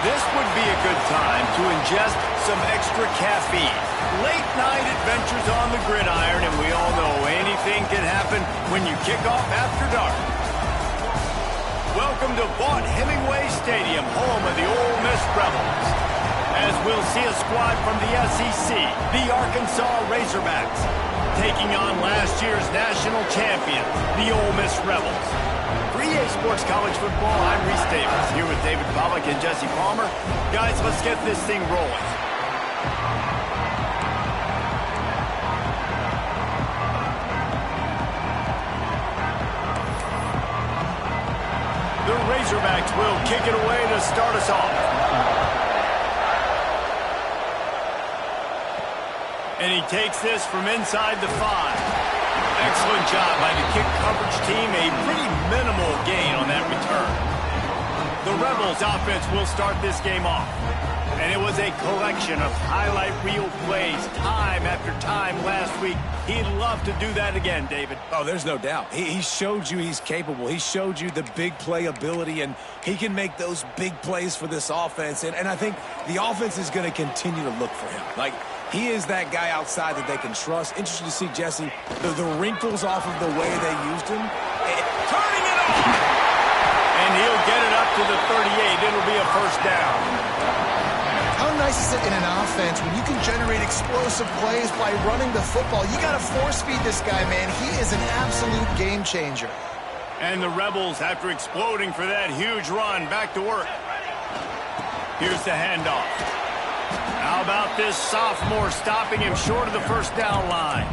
This would be a good time to ingest some extra caffeine. Late night adventures on the gridiron, and we all know anything can happen when you kick off after dark. Welcome to Vaught-Hemingway Stadium, home of the Ole Miss Rebels. As we'll see a squad from the SEC, the Arkansas Razorbacks, taking on last year's national champions, the Ole Miss Rebels. For EA Sports College Football, I'm Reese Davis, here with David Pollack and Jesse Palmer. Guys, let's get this thing rolling. The Razorbacks will kick it away to start us off. And he takes this from inside the 5. Excellent job by the kick coverage team. A pretty minimal gain on that return. The Rebels offense will start this game off. And it was a collection of highlight reel plays time after time last week. He'd love to do that again, David. Oh, there's no doubt. He showed you he's capable. He showed you the big play ability, and he can make those big plays for this offense. And I think the offense is going to continue to look for him. Like, he is that guy outside that they can trust. Interesting to see, Jesse, the wrinkles off of the way they used him. Turning it off! And he'll get it up to the 38. It'll be a first down. How nice is it in an offense when you can generate explosive plays by running the football? You got to force feed this guy, man. He is an absolute game changer. And the Rebels, after exploding for that huge run, back to work. Here's the handoff. How about this sophomore stopping him short of the first down line?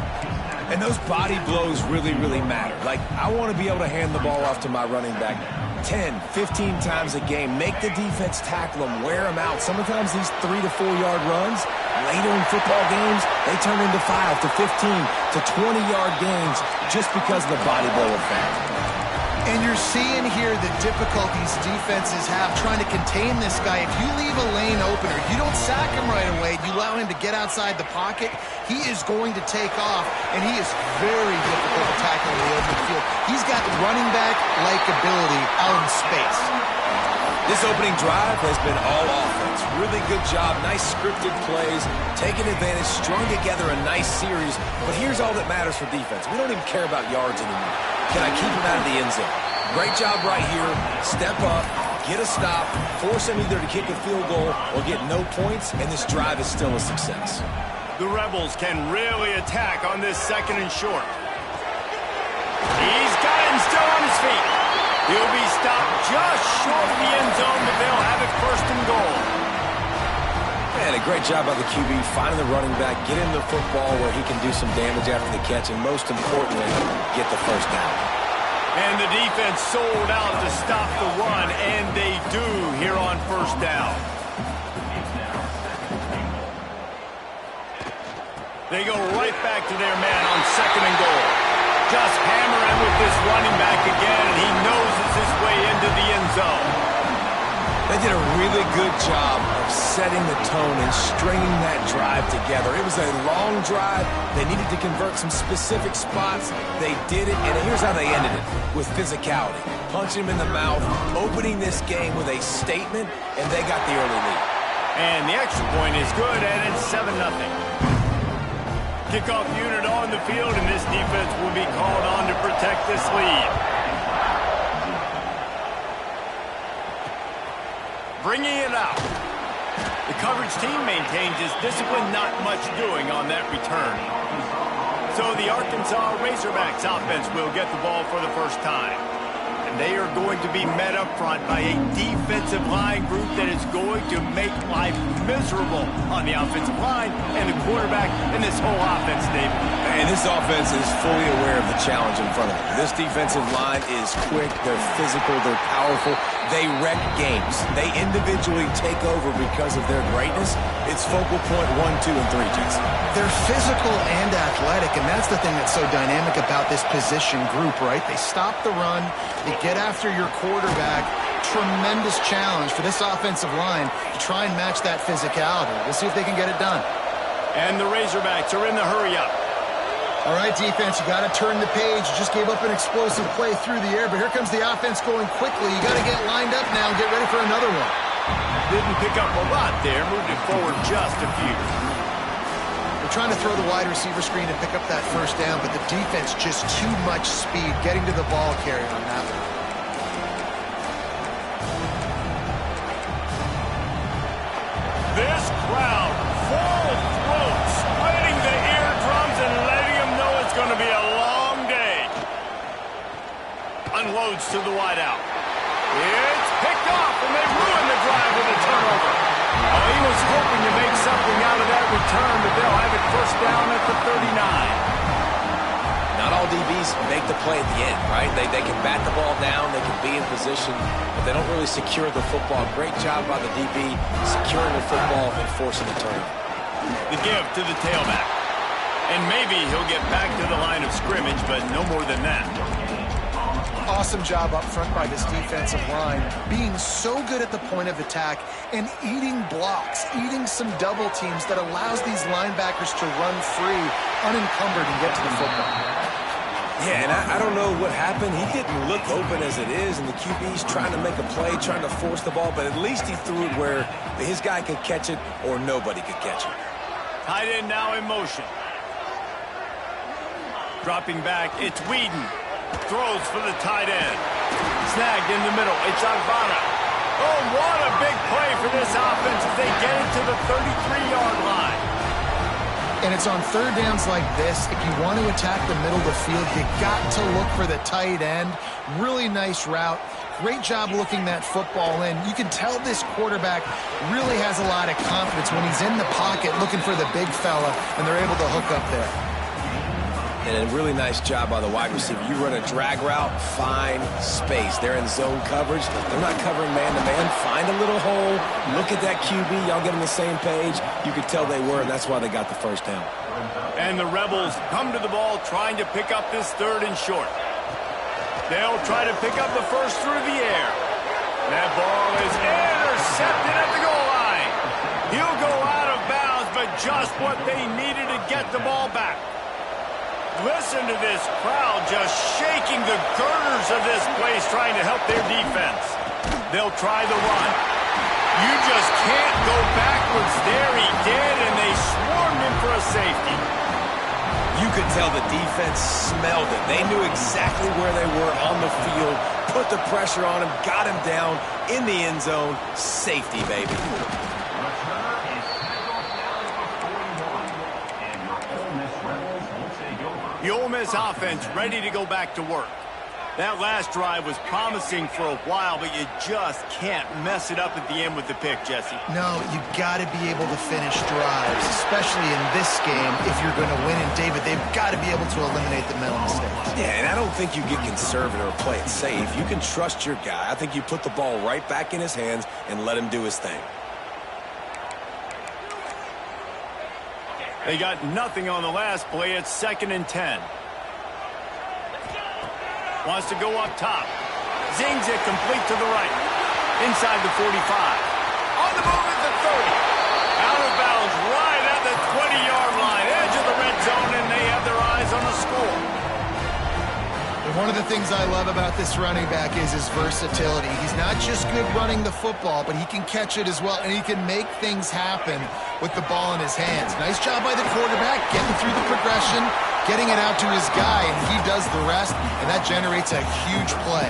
And those body blows really, really matter. Like, I want to be able to hand the ball off to my running back 10, 15 times a game. Make the defense tackle them, wear them out. Sometimes these 3 to 4 yard runs, later in football games, they turn into 5 to 15 to 20 yard gains just because of the body blow effect. And you're seeing here the difficulties defenses have trying to contain this guy. If you leave a lane open or you don't sack him right away, you allow him to get outside the pocket, he is going to take off, and he is very difficult to tackle in the open field. He's got running back-like ability out in space. This opening drive has been all offense. Really good job, nice scripted plays, taking advantage, strung together a nice series. But here's all that matters for defense. We don't even care about yards anymore. Can I keep him out of the end zone? Great job right here. Step up, get a stop, force him either to kick a field goal or get no points, and this drive is still a success. The Rebels can really attack on this second and short. He's got him still on his feet. He'll be stopped just short of the end zone, but they'll have it first and goal. And a great job by the QB, finding the running back, get him the football where he can do some damage after the catch, and most importantly, get the first down. And the defense sold out to stop the run, and they do here on first down. They go right back to their man on second and goal. Just hammering with this running back again, and he noses his way into the end zone. They did a really good job of setting the tone and stringing that drive together. It was a long drive. They needed to convert some specific spots. They did it, and here's how they ended it, with physicality. Punching him in the mouth, opening this game with a statement, and they got the early lead. And the extra point is good, and it's 7-0. Kickoff unit on the field, and this defense will be called on to protect this lead. Bringing it out. The coverage team maintains its discipline, not much doing on that return. So the Arkansas Razorbacks offense will get the ball for the first time. And they are going to be met up front by a defensive line group that is going to make life miserable on the offensive line and the quarterback and this whole offense, David. And this offense is fully aware of the challenge in front of them. This defensive line is quick, they're physical, they're powerful. They wreck games. They individually take over because of their greatness. It's focal point 1, 2, and 3, Jason. They're physical and athletic, and that's the thing that's so dynamic about this position group, right? They stop the run, they get after your quarterback. Tremendous challenge for this offensive line to try and match that physicality. We'll see if they can get it done. And the Razorbacks are in the hurry-up. All right, defense, you got to turn the page. You just gave up an explosive play through the air, but here comes the offense going quickly. You got to get lined up now and get ready for another one. Didn't pick up a lot there, moved it forward just a few. They're trying to throw the wide receiver screen to pick up that first down, but the defense just too much speed getting to the ball carrier on that one. This crowd, full throat, splitting the eardrums and letting them know it's going to be a long day. Unloads to the wideout. It's picked off, and they ruin the drive with a turnover. Oh, he was hoping to make something out of that return, but they'll have it first down at the 39. Not all DBs make the play at the end, right? They can bat the ball down, they can be in position, but they don't really secure the football. Great job by the DB securing the football and forcing the turnover. The give to the tailback. And maybe he'll get back to the line of scrimmage, but no more than that. Awesome job up front by this defensive line, being so good at the point of attack and eating blocks, eating some double teams that allows these linebackers to run free, unencumbered, and get to the football. Yeah, and I don't know what happened. He didn't look open as it is, and the QB's trying to make a play, trying to force the ball, but at least he threw it where his guy could catch it or nobody could catch it. Tight end now in motion. Dropping back, it's Whedon. Throws for the tight end. Snagged in the middle. It's Agvana. Oh, what a big play for this offense as they get it to the 33-yard line. And it's on third downs like this. If you want to attack the middle of the field, you got to look for the tight end. Really nice route. Great job looking that football in. You can tell this quarterback really has a lot of confidence when he's in the pocket looking for the big fella, and they're able to hook up there. And a really nice job by the wide receiver. You run a drag route, find space. They're in zone coverage. They're not covering man-to-man. Find a little hole. Look at that QB. Y'all get on the same page. You could tell they were, and that's why they got the first down. And the Rebels come to the ball trying to pick up this third and short. They'll try to pick up the first through the air. That ball is intercepted at the goal line. He'll go out of bounds, but just what they needed to get the ball back. Listen to this crowd just shaking the girders of this place trying to help their defense. They'll try the run. You just can't go backwards there. He did, and they swarmed him for a safety. You could tell the defense smelled it. They knew exactly where they were on the field, put the pressure on him, got him down in the end zone. Safety, baby. The Ole Miss offense ready to go back to work. That last drive was promising for a while, but you just can't mess it up at the end with the pick, Jesse. No, you got to be able to finish drives, especially in this game if you're going to win. And, David, they've got to be able to eliminate the mental mistakes. Yeah, and I don't think you get conservative or play it safe. You can trust your guy. I think you put the ball right back in his hands and let him do his thing. They got nothing on the last play. It's 2nd and 10. Wants to go up top. Zings it complete to the right. Inside the 45. On the move at the 30. Out of bounds right at the 20-yard line. Edge of the red zone, and they have their eyes on the score. And one of the things I love about this running back is his versatility. He's not just good running the football, but he can catch it as well, and he can make things happen with the ball in his hands. Nice job by the quarterback, getting through the progression, getting it out to his guy, and he does the rest, and that generates a huge play.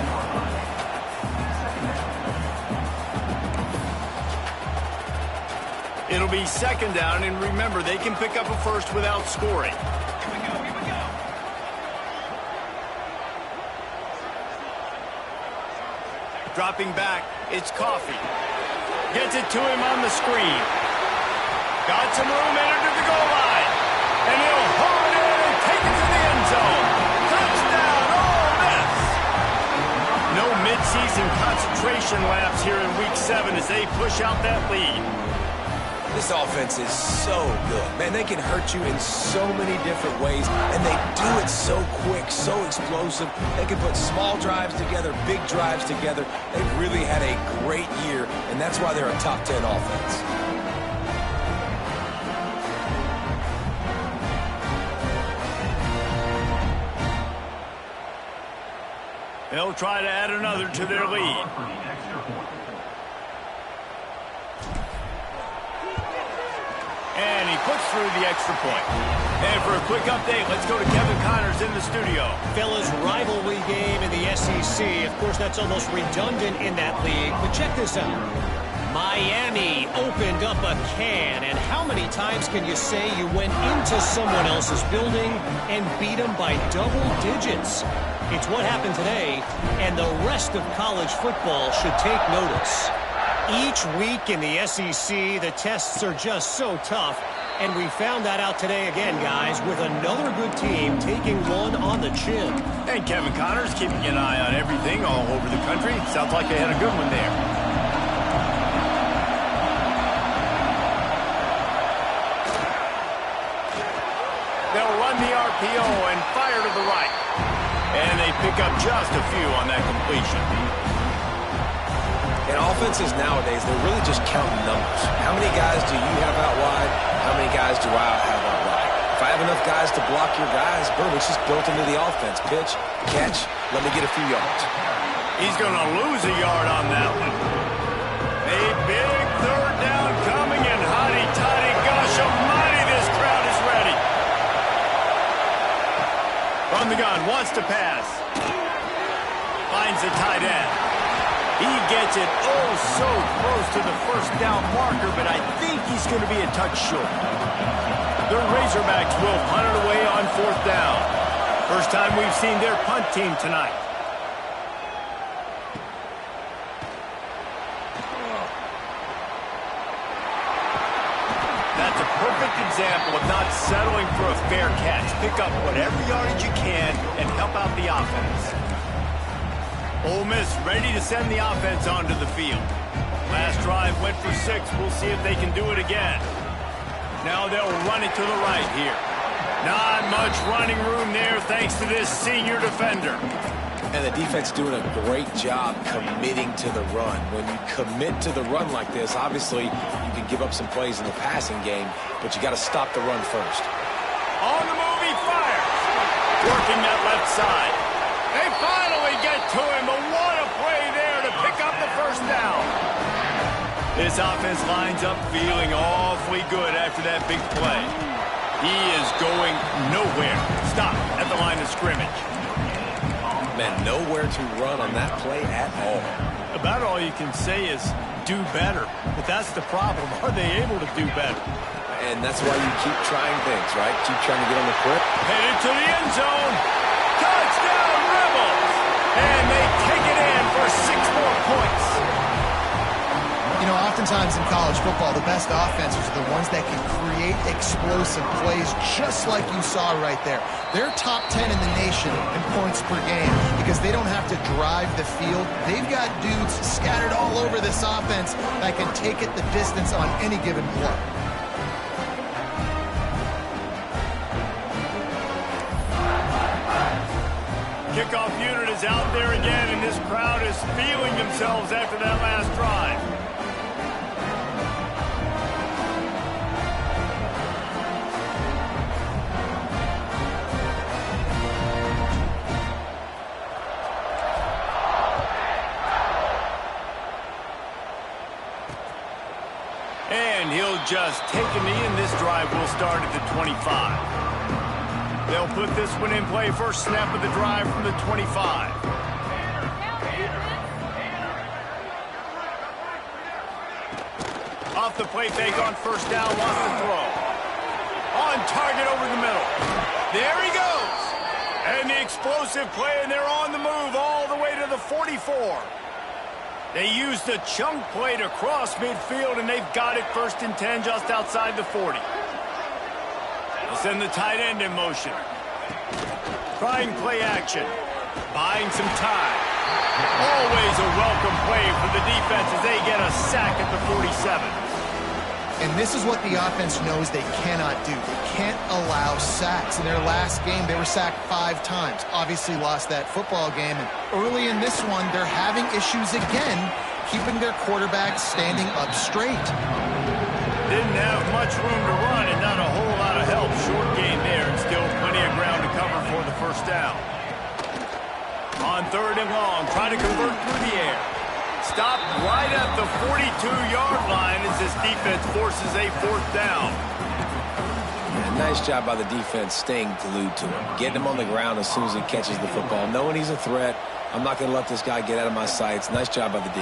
It'll be 2nd down, and remember, they can pick up a first without scoring. Dropping back, it's Coffee. Gets it to him on the screen. Got some room, entered to the goal line. And he'll haul it in and take it to the end zone. Touchdown, Ole Miss! No midseason concentration lapse here in Week 7 as they push out that lead. This offense is so good. Man, they can hurt you in so many different ways, and they do it so quick, so explosive. They can put small drives together, big drives together. They've really had a great year, and that's why they're a top 10 offense. They'll try to add another to their lead. And he puts through the extra point. And for a quick update, let's go to Kevin Connors in the studio. Fellas, rivalry game in the SEC. Of course, that's almost redundant in that league. But check this out. Miami opened up a can. And how many times can you say you went into someone else's building and beat them by double digits? It's what happened today, and the rest of college football should take notice. Each week in the SEC, the tests are just so tough, and we found that out today again, guys, with another good team taking one on the chin. And Kevin Connors keeping an eye on everything all over the country. Sounds like they had a good one there. They'll run the RPO and fire to the right. And they pick up just a few on that completion. In offenses nowadays, they're really just counting numbers. How many guys do you have out wide? How many guys do I have out wide? If I have enough guys to block your guys, boom, it's just built into the offense. Pitch, catch, let me get a few yards. He's going to lose a yard on that one. A big third down coming, and hotty-toddy, gosh almighty, this crowd is ready. From the gun, wants to pass. Finds the tight end. He gets it so close to the first down marker, but I think he's going to be a touch short. The Razorbacks will punt it away on fourth down. First time we've seen their punt team tonight. That's a perfect example of not settling for a fair catch. Pick up whatever yardage you can and help out the offense. Ole Miss ready to send the offense onto the field. Last drive went for 6. We'll see if they can do it again. Now they'll run it to the right here. Not much running room there thanks to this senior defender. And the defense doing a great job committing to the run. When you commit to the run like this, obviously you can give up some plays in the passing game, but you got to stop the run first. On the move, he fires. Working that left side. They finally get to him, but what a play there to pick up the first down. This offense lines up feeling awfully good after that big play. He is going nowhere. Stop at the line of scrimmage. Man, nowhere to run on that play at all. About all you can say is do better. But that's the problem. Are they able to do better? And that's why you keep trying things, right? Keep trying to get on the clip. Headed to the end zone. Touchdown, Rebels! And they take it in for 6 more points. You know, oftentimes in college football, the best offenses are the ones that can create explosive plays just like you saw right there. They're top 10 in the nation in points per game because they don't have to drive the field. They've got dudes scattered all over this offense that can take it the distance on any given play. Kickoff unit is out there again, and this crowd is feeling themselves after that last drive. And he'll just take a knee, and this drive will start at the 25. They'll put this one in play. First snap of the drive from the 25. Off the play fake on first down, wants to throw. On target over the middle. There he goes. And the explosive play, and they're on the move all the way to the 44. They used the chunk play to cross midfield, and they've got it first and 10 just outside the 40. They'll send the tight end in motion. Trying play action. Buying some time. Always a welcome play for the defense as they get a sack at the 47. And this is what the offense knows they cannot do. They can't allow sacks. In their last game, they were sacked 5 times. Obviously lost that football game. And early in this one, they're having issues again, keeping their quarterback standing up straight. Didn't have much room to run and not a whole lot of help. Short game there and still plenty of ground to cover for the first down. On third and long, trying to convert through the air. Stopped right at the 42-yard line as this defense forces a fourth down. And nice job by the defense staying glued to him, getting him on the ground as soon as he catches the football, knowing he's a threat. I'm not going to let this guy get out of my sights. Nice job by the D.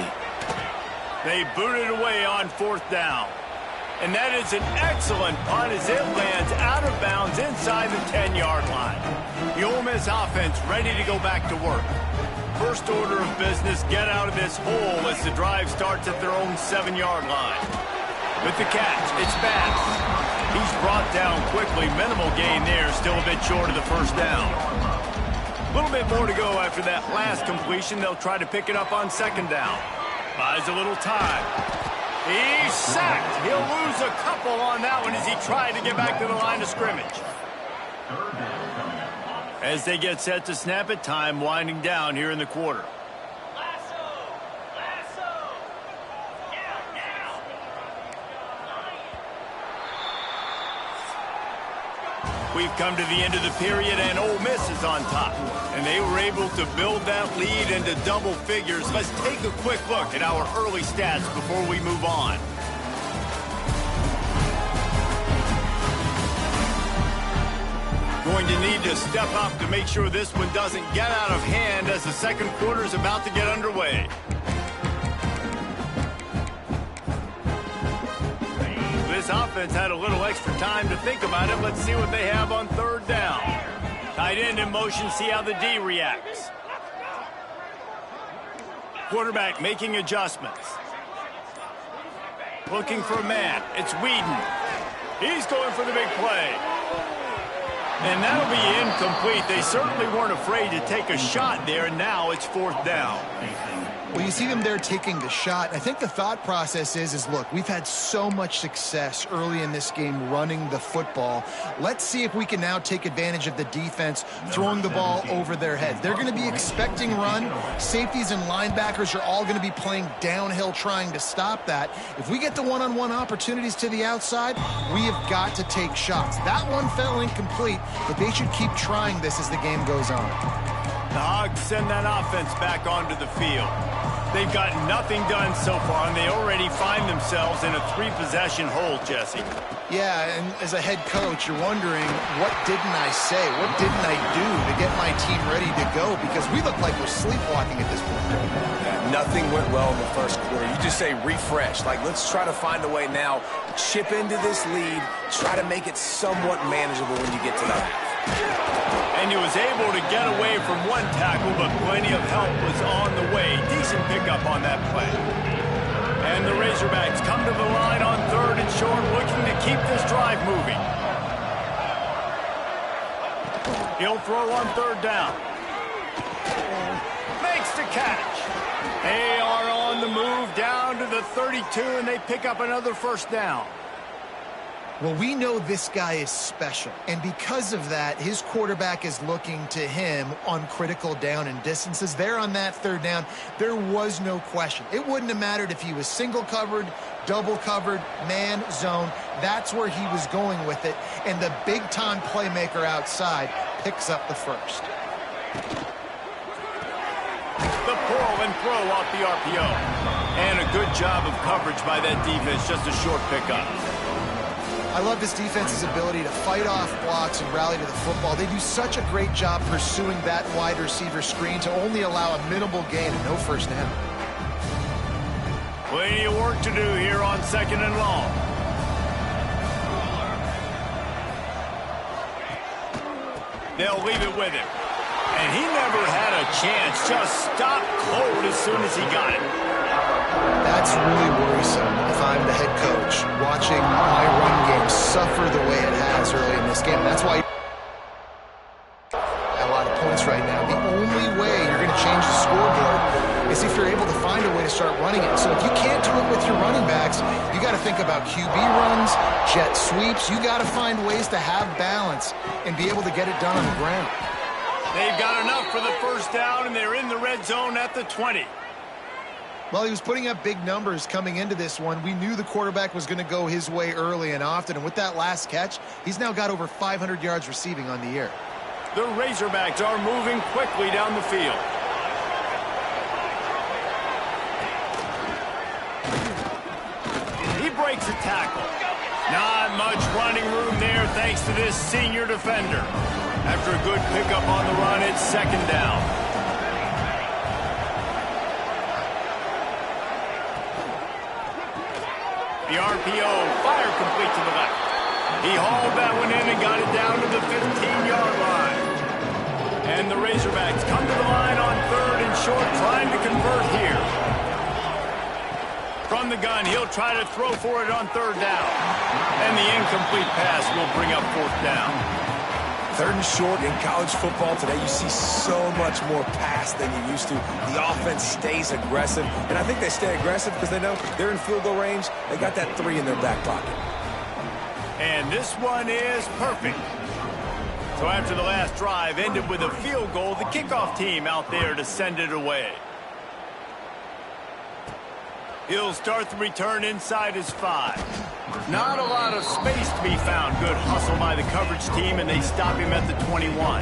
They boot it away on 4th down. And that is an excellent punt as it lands out of bounds inside the 10-yard line. The Ole Miss offense ready to go back to work. First order of business, get out of this hole as the drive starts at their own 7-yard line. With the catch, it's Bass. He's brought down quickly. Minimal gain there, still a bit short of the first down. A little bit more to go after that last completion. They'll try to pick it up on 2nd down. Buys a little time. He's sacked. He'll lose a couple on that one as he tried to get back to the line of scrimmage. As they get set to snap it, time winding down here in the quarter. We've come to the end of the period, and Ole Miss is on top. And they were able to build that lead into double figures. Let's take a quick look at our early stats before we move on. Going to need to step up to make sure this one doesn't get out of hand as the second quarter is about to get underway. This offense had a little extra time to think about it. Let's see what they have on 3rd down. Tight end in motion, see how the D reacts. Quarterback making adjustments. Looking for a man. It's Whedon. He's going for the big play. And that'll be incomplete. They certainly weren't afraid to take a shot there, and now it's 4th down. Well, you see them there taking the shot. I think the thought process is look, we've had so much success early in this game running the football. Let's see if we can now take advantage of the defense throwing the ball over their heads. They're going to be expecting run. Safeties and linebackers are all going to be playing downhill trying to stop that. If we get the one-on-one opportunities to the outside, we have got to take shots. That one fell incomplete, but they should keep trying this as the game goes on. The Hogs send that offense back onto the field. They've got nothing done so far, and they already find themselves in a 3-possession hole, Jesse. Yeah, and as a head coach, you're wondering, what didn't I say? What didn't I do to get my team ready to go? Because we look like we're sleepwalking at this point. Yeah, nothing went well in the first quarter. You just say refresh. Like, let's try to find a way now, chip into this lead, try to make it somewhat manageable when you get to the half. And he was able to get away from one tackle, but plenty of help was on the way. Decent pickup on that play. And the Razorbacks come to the line on 3rd and short, looking to keep this drive moving. He'll throw on 3rd down. Makes the catch. They are on the move down to the 32, and they pick up another 1st down. Well, we know this guy is special, and because of that, his quarterback is looking to him on critical down and distances. There on that 3rd down, there was no question. It wouldn't have mattered if he was single covered, double covered, man, zone. That's where he was going with it, and the big-time playmaker outside picks up the 1st. The pull and throw off the RPO. And a good job of coverage by that defense, just a short pickup. I love this defense's ability to fight off blocks and rally to the football. They do such a great job pursuing that wide receiver screen to only allow a minimal gain and no 1st down. Plenty of work to do here on 2nd and long. They'll leave it with him. And he never had a chance. Just stopped cold as soon as he got it. That's really worrisome if I'm the head coach watching my run game suffer the way it has early in this game. That's why a lot of points right now. The only way you're going to change the scoreboard is if you're able to find a way to start running it. So if you can't do it with your running backs, you got to think about QB runs, jet sweeps. You got to find ways to have balance and be able to get it done on the ground. They've got enough for the 1st down, and they're in the red zone at the 20. Well, he was putting up big numbers coming into this one. We knew the quarterback was going to go his way early and often, and with that last catch, he's now got over 500 yards receiving on the year. The Razorbacks are moving quickly down the field. He breaks a tackle. Not much running room there thanks to this senior defender. After a good pickup on the run, it's second down. The RPO, fire complete to the left. He hauled that one in and got it down to the 15-yard line. And the Razorbacks come to the line on third and short, trying to convert here. From the gun, he'll try to throw for it on third down. And the incomplete pass will bring up fourth down. Third and short in college football today, you see so much more pass than you used to. The offense stays aggressive, and I think they stay aggressive because they know they're in field goal range. They got that 3 in their back pocket. And this one is perfect. So after the last drive ended with a field goal, the kickoff team out there to send it away. He'll start the return inside his 5. Not a lot of space to be found. Good hustle by the coverage team, and they stop him at the 21.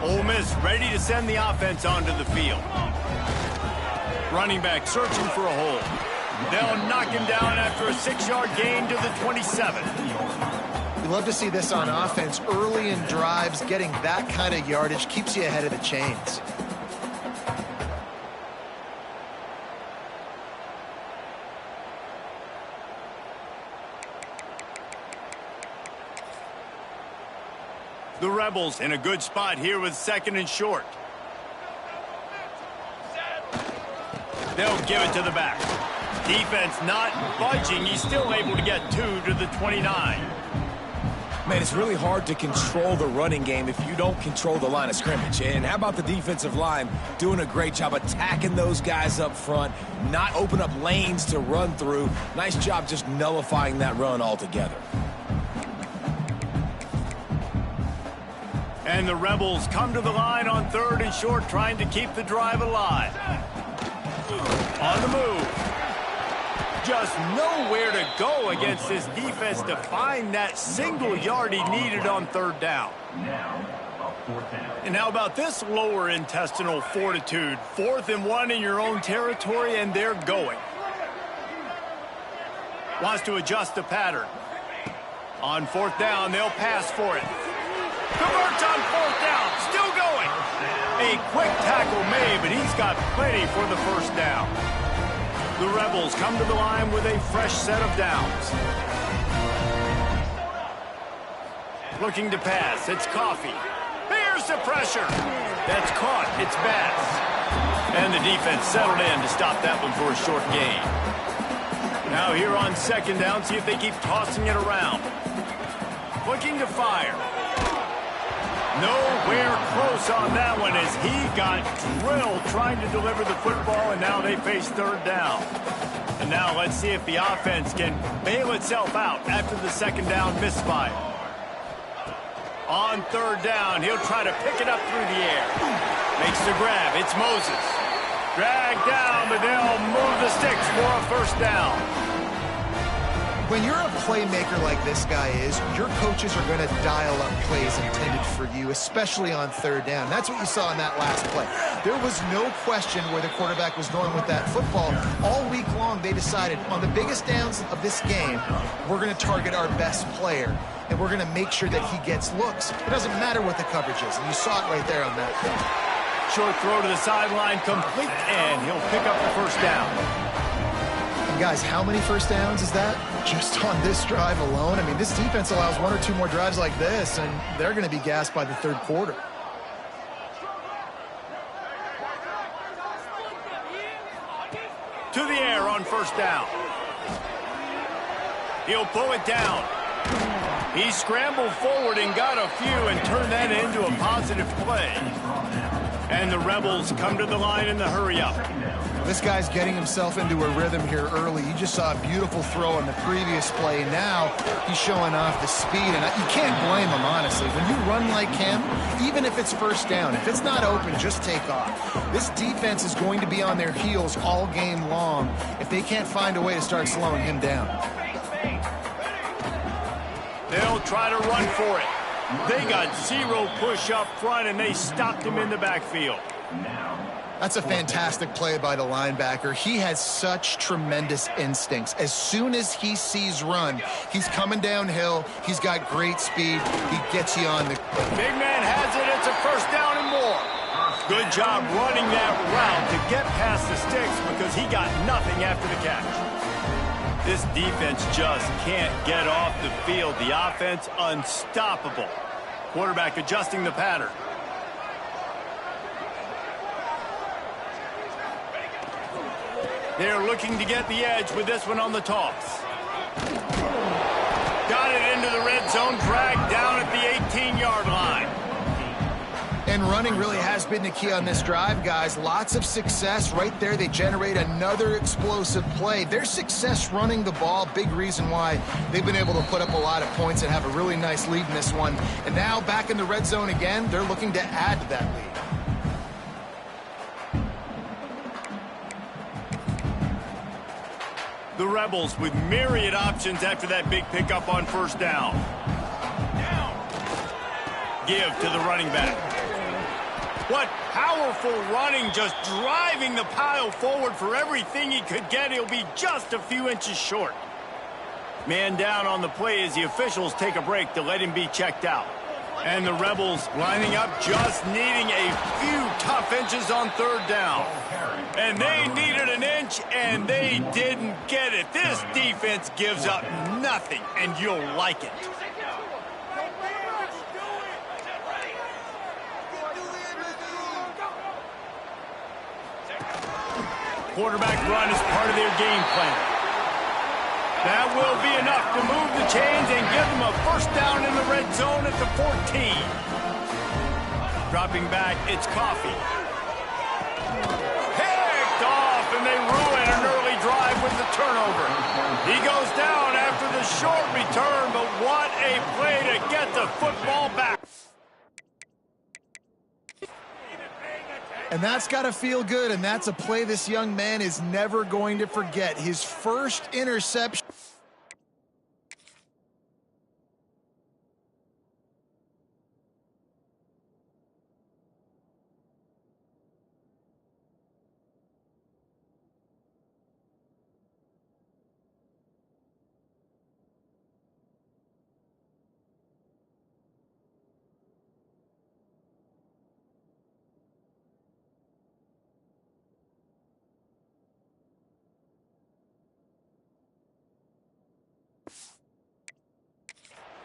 Ole Miss ready to send the offense onto the field. Running back searching for a hole. They'll knock him down after a 6-yard gain to the 27. We love to see this on offense. Early in drives, getting that kind of yardage keeps you ahead of the chains. The Rebels in a good spot here with second and short. They'll give it to the back. Defense not budging. He's still able to get 2 to the 29. Man, it's really hard to control the running game if you don't control the line of scrimmage. And how about the defensive line doing a great job attacking those guys up front, not open up lanes to run through. Nice job just nullifying that run altogether. And the Rebels come to the line on third and short, trying to keep the drive alive. On the move. Just nowhere to go against this defense to find that single yard he needed on third down. And how about this lower intestinal fortitude? 4th and 1 in your own territory, and they're going. Wants to adjust the pattern. On 4th down, they'll pass for it. Converts on 4th down, still going. A quick tackle made, but he's got plenty for the first down. The Rebels come to the line with a fresh set of downs. Looking to pass, it's Coffee. Here's the pressure. That's caught, it's Bass. And the defense settled in to stop that one for a short gain. Now here on second down, see if they keep tossing it around. Looking to fire. Nowhere close on that one as he got drilled trying to deliver the football, and now they face third down. And now let's see if the offense can bail itself out after the second down misfire. On third down, he'll try to pick it up through the air. Makes the grab. It's Moses. Dragged down, but they'll move the sticks for a first down. When you're a playmaker like this guy is, your coaches are going to dial up plays intended for you, especially on third down. That's what you saw in that last play. There was no question where the quarterback was going with that football. All week long, they decided on the biggest downs of this game, we're going to target our best player, and we're going to make sure that he gets looks. It doesn't matter what the coverage is, and you saw it right there on that play. Short throw to the sideline, complete, and he'll pick up the first down. And guys, how many first downs is that? Just on this drive alone? I mean, this defense allows 1 or 2 more drives like this, and they're going to be gassed by the third quarter. To the air on first down. He'll pull it down. He scrambled forward and got a few and turned that into a positive play. And the Rebels come to the line in the hurry-up. This guy's getting himself into a rhythm here early. You just saw a beautiful throw on the previous play. Now he's showing off the speed, and you can't blame him, honestly. When you run like him, even if it's first down, if it's not open, just take off. This defense is going to be on their heels all game long if they can't find a way to start slowing him down. They'll try to run for it. They got 0 push up front, and they stopped him in the backfield. That's a fantastic play by the linebacker. He has such tremendous instincts. As soon as he sees run, he's coming downhill. He's got great speed. He gets you on the... Big man has it. It's a first down and more. Good job running that route to get past the sticks because he got nothing after the catch. This defense just can't get off the field. The offense unstoppable. Quarterback adjusting the pattern. They're looking to get the edge with this one on the toss. Got it into the red zone, dragged down at the 18-yard line. And running really has been the key on this drive, guys. Lots of success right there. They generate another explosive play. Their success running the ball, big reason why they've been able to put up a lot of points and have a really nice lead in this one. And now back in the red zone again, they're looking to add to that lead. The Rebels with myriad options after that big pickup on first down. Give to the running back. What powerful running, just driving the pile forward for everything he could get. He'll be just a few inches short. Man down on the play as the officials take a break to let him be checked out. And the Rebels lining up, just needing a few tough inches on third down. And they needed an inch, and they didn't get it. This defense gives up nothing, and you'll like it. Quarterback run is part of their game plan. That will be enough to move the chains and give them a first down in the red zone at the 14. Dropping back, it's Coffee. Picked off, and they ruin an early drive with the turnover. He goes down after the short return, but what a play to get the football back. And that's got to feel good, and that's a play this young man is never going to forget. His first interception.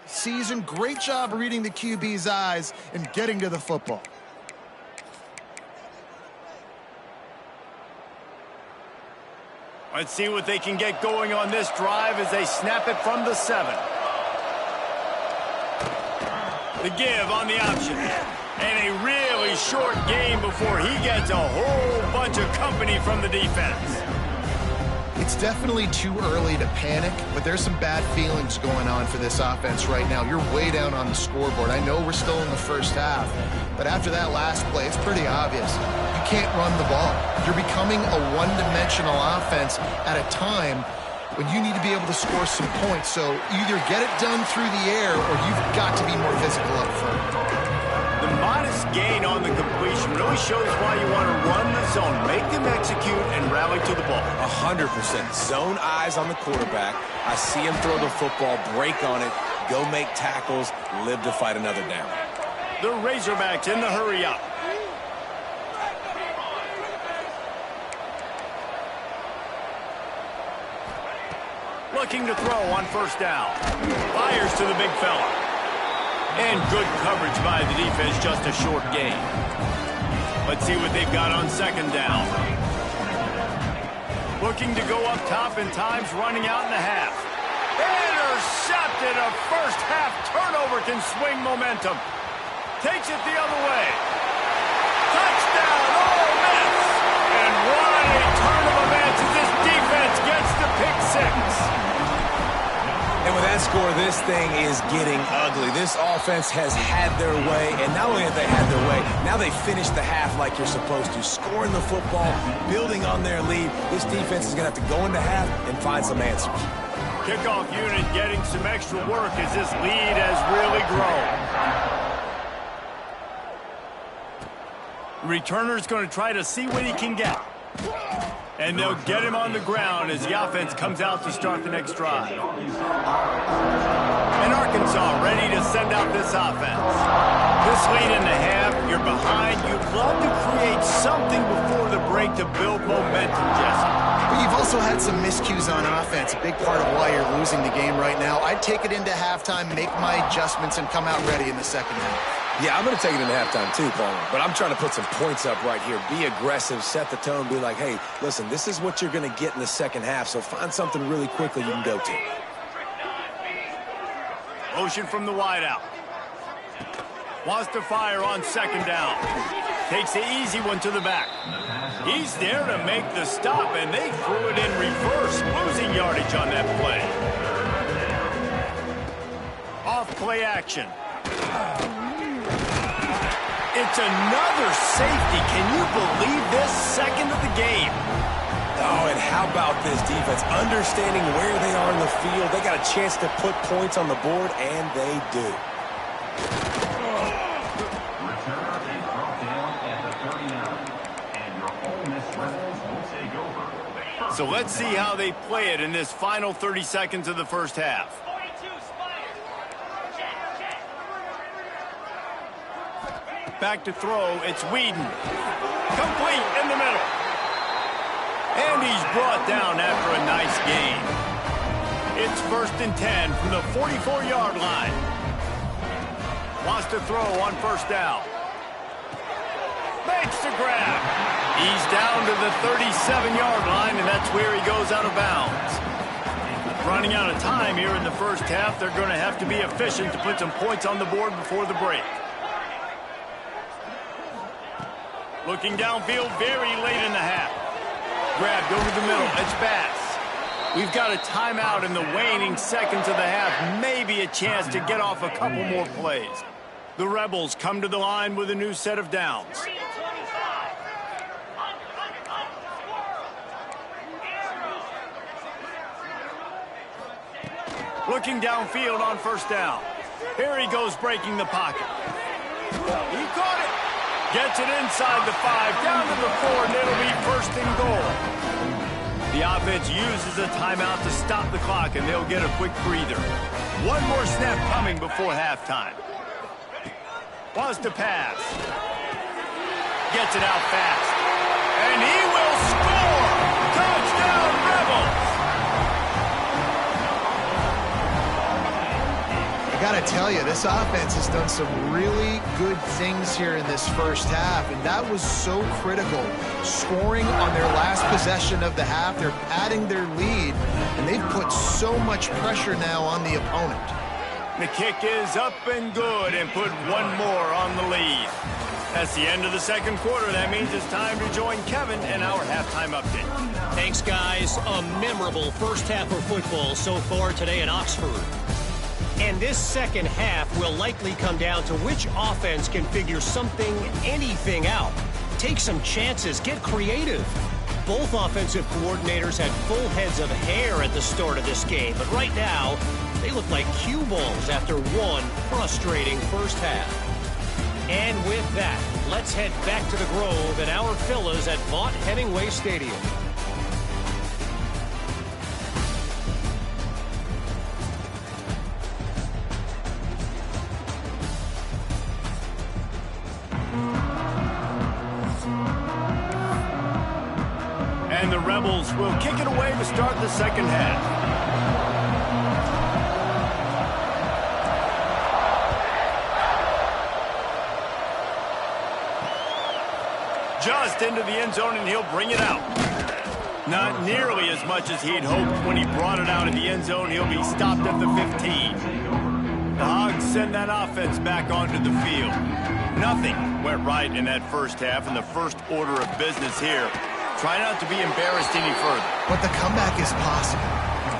Season, great job reading the QB's eyes and getting to the football. Let's see what they can get going on this drive as they snap it from the 7. The give on the option. And a really short game before he gets a whole bunch of company from the defense. It's definitely too early to panic, but there's some bad feelings going on for this offense right now. You're way down on the scoreboard. I know we're still in the first half, but after that last play, it's pretty obvious. You can't run the ball. You're becoming a one-dimensional offense at a time when you need to be able to score some points. So either get it done through the air or you've got to be more physical up front. The modest gain on the completion really shows why you want to run the zone, make them execute, and rally to the ball. 100%. Zone eyes on the quarterback. I see him throw the football, break on it, go make tackles, live to fight another down. The Razorbacks in the hurry up. Looking to throw on first down. Fires to the big fella. And good coverage by the defense, just a short gain. Let's see what they've got on second down. Looking to go up top, and time's running out in the half. Intercepted. A first half turnover can swing momentum. Takes it the other way. Touchdown, Ole Miss. And what a turn of events as this defense gets the pick 6. And with that score, this thing is getting ugly. This offense has had their way, and not only have they had their way, now they finished the half like you're supposed to, scoring the football, building on their lead. This defense is going to have to go into half and find some answers. Kickoff unit getting some extra work as this lead has really grown. Returner's going to try to see what he can get. And they'll get him on the ground as the offense comes out to start the next drive. And Arkansas ready to send out this offense. This late in the half, you're behind. You'd love to create something before the break to build momentum, Jesse. But you've also had some miscues on offense, a big part of why you're losing the game right now. I'd take it into halftime, make my adjustments, and come out ready in the second half. Yeah, I'm going to take it into halftime too, Paul. But I'm trying to put some points up right here. Be aggressive, set the tone, be like, hey, listen, this is what you're going to get in the second half, so find something really quickly you can go to. Motion from the wideout. Wants to fire on second down. Takes the easy one to the back. He's there to make the stop, and they threw it in reverse, losing yardage on that play. Off play action. It's another safety. Can you believe this? Second of the game. Oh, and how about this defense? Understanding where they are in the field. They got a chance to put points on the board, and they do. So let's see how they play it in this final 30 seconds of the first half. Back to throw, it's Whedon. Complete in the middle. And he's brought down after a nice gain. It's 1st and 10 from the 44-yard line. Wants to throw on first down. Makes the grab. He's down to the 37-yard line, and that's where he goes out of bounds. Running out of time here in the first half, they're going to have to be efficient to put some points on the board before the break. Looking downfield very late in the half. Grabbed over the middle. It's Bass. We've got a timeout in the waning seconds of the half. Maybe a chance to get off a couple more plays. The Rebels come to the line with a new set of downs. Looking downfield on first down. Here he goes breaking the pocket. He caught it. Gets it inside the 5, down to the 4, and it'll be 1st and goal. The offense uses a timeout to stop the clock, and they'll get a quick breather. One more snap coming before halftime. Wants to pass. Gets it out fast. And he will score! Touchdown, Rebels! I gotta tell you, this offense has done some really good things here in this first half, and that was so critical. Scoring on their last possession of the half, they're padding their lead, and they've put so much pressure now on the opponent. The kick is up and good, and put one more on the lead. That's the end of the second quarter. That means it's time to join Kevin in our halftime update. Thanks, guys. A memorable first half of football so far today in Oxford. And this second half will likely come down to which offense can figure something, anything out. Take some chances, get creative. Both offensive coordinators had full heads of hair at the start of this game, but right now, they look like cue balls after one frustrating first half. And with that, let's head back to the Grove and our fellas at Vaught Hemingway Stadium. And the Rebels will kick it away to start the second half. Just into the end zone, and he'll bring it out. Not nearly as much as he'd hoped when he brought it out in the end zone. He'll be stopped at the 15. The Hogs send that offense back onto the field. Nothing went right in that first half, and the first order of business here. Try not to be embarrassed any further. But the comeback is possible.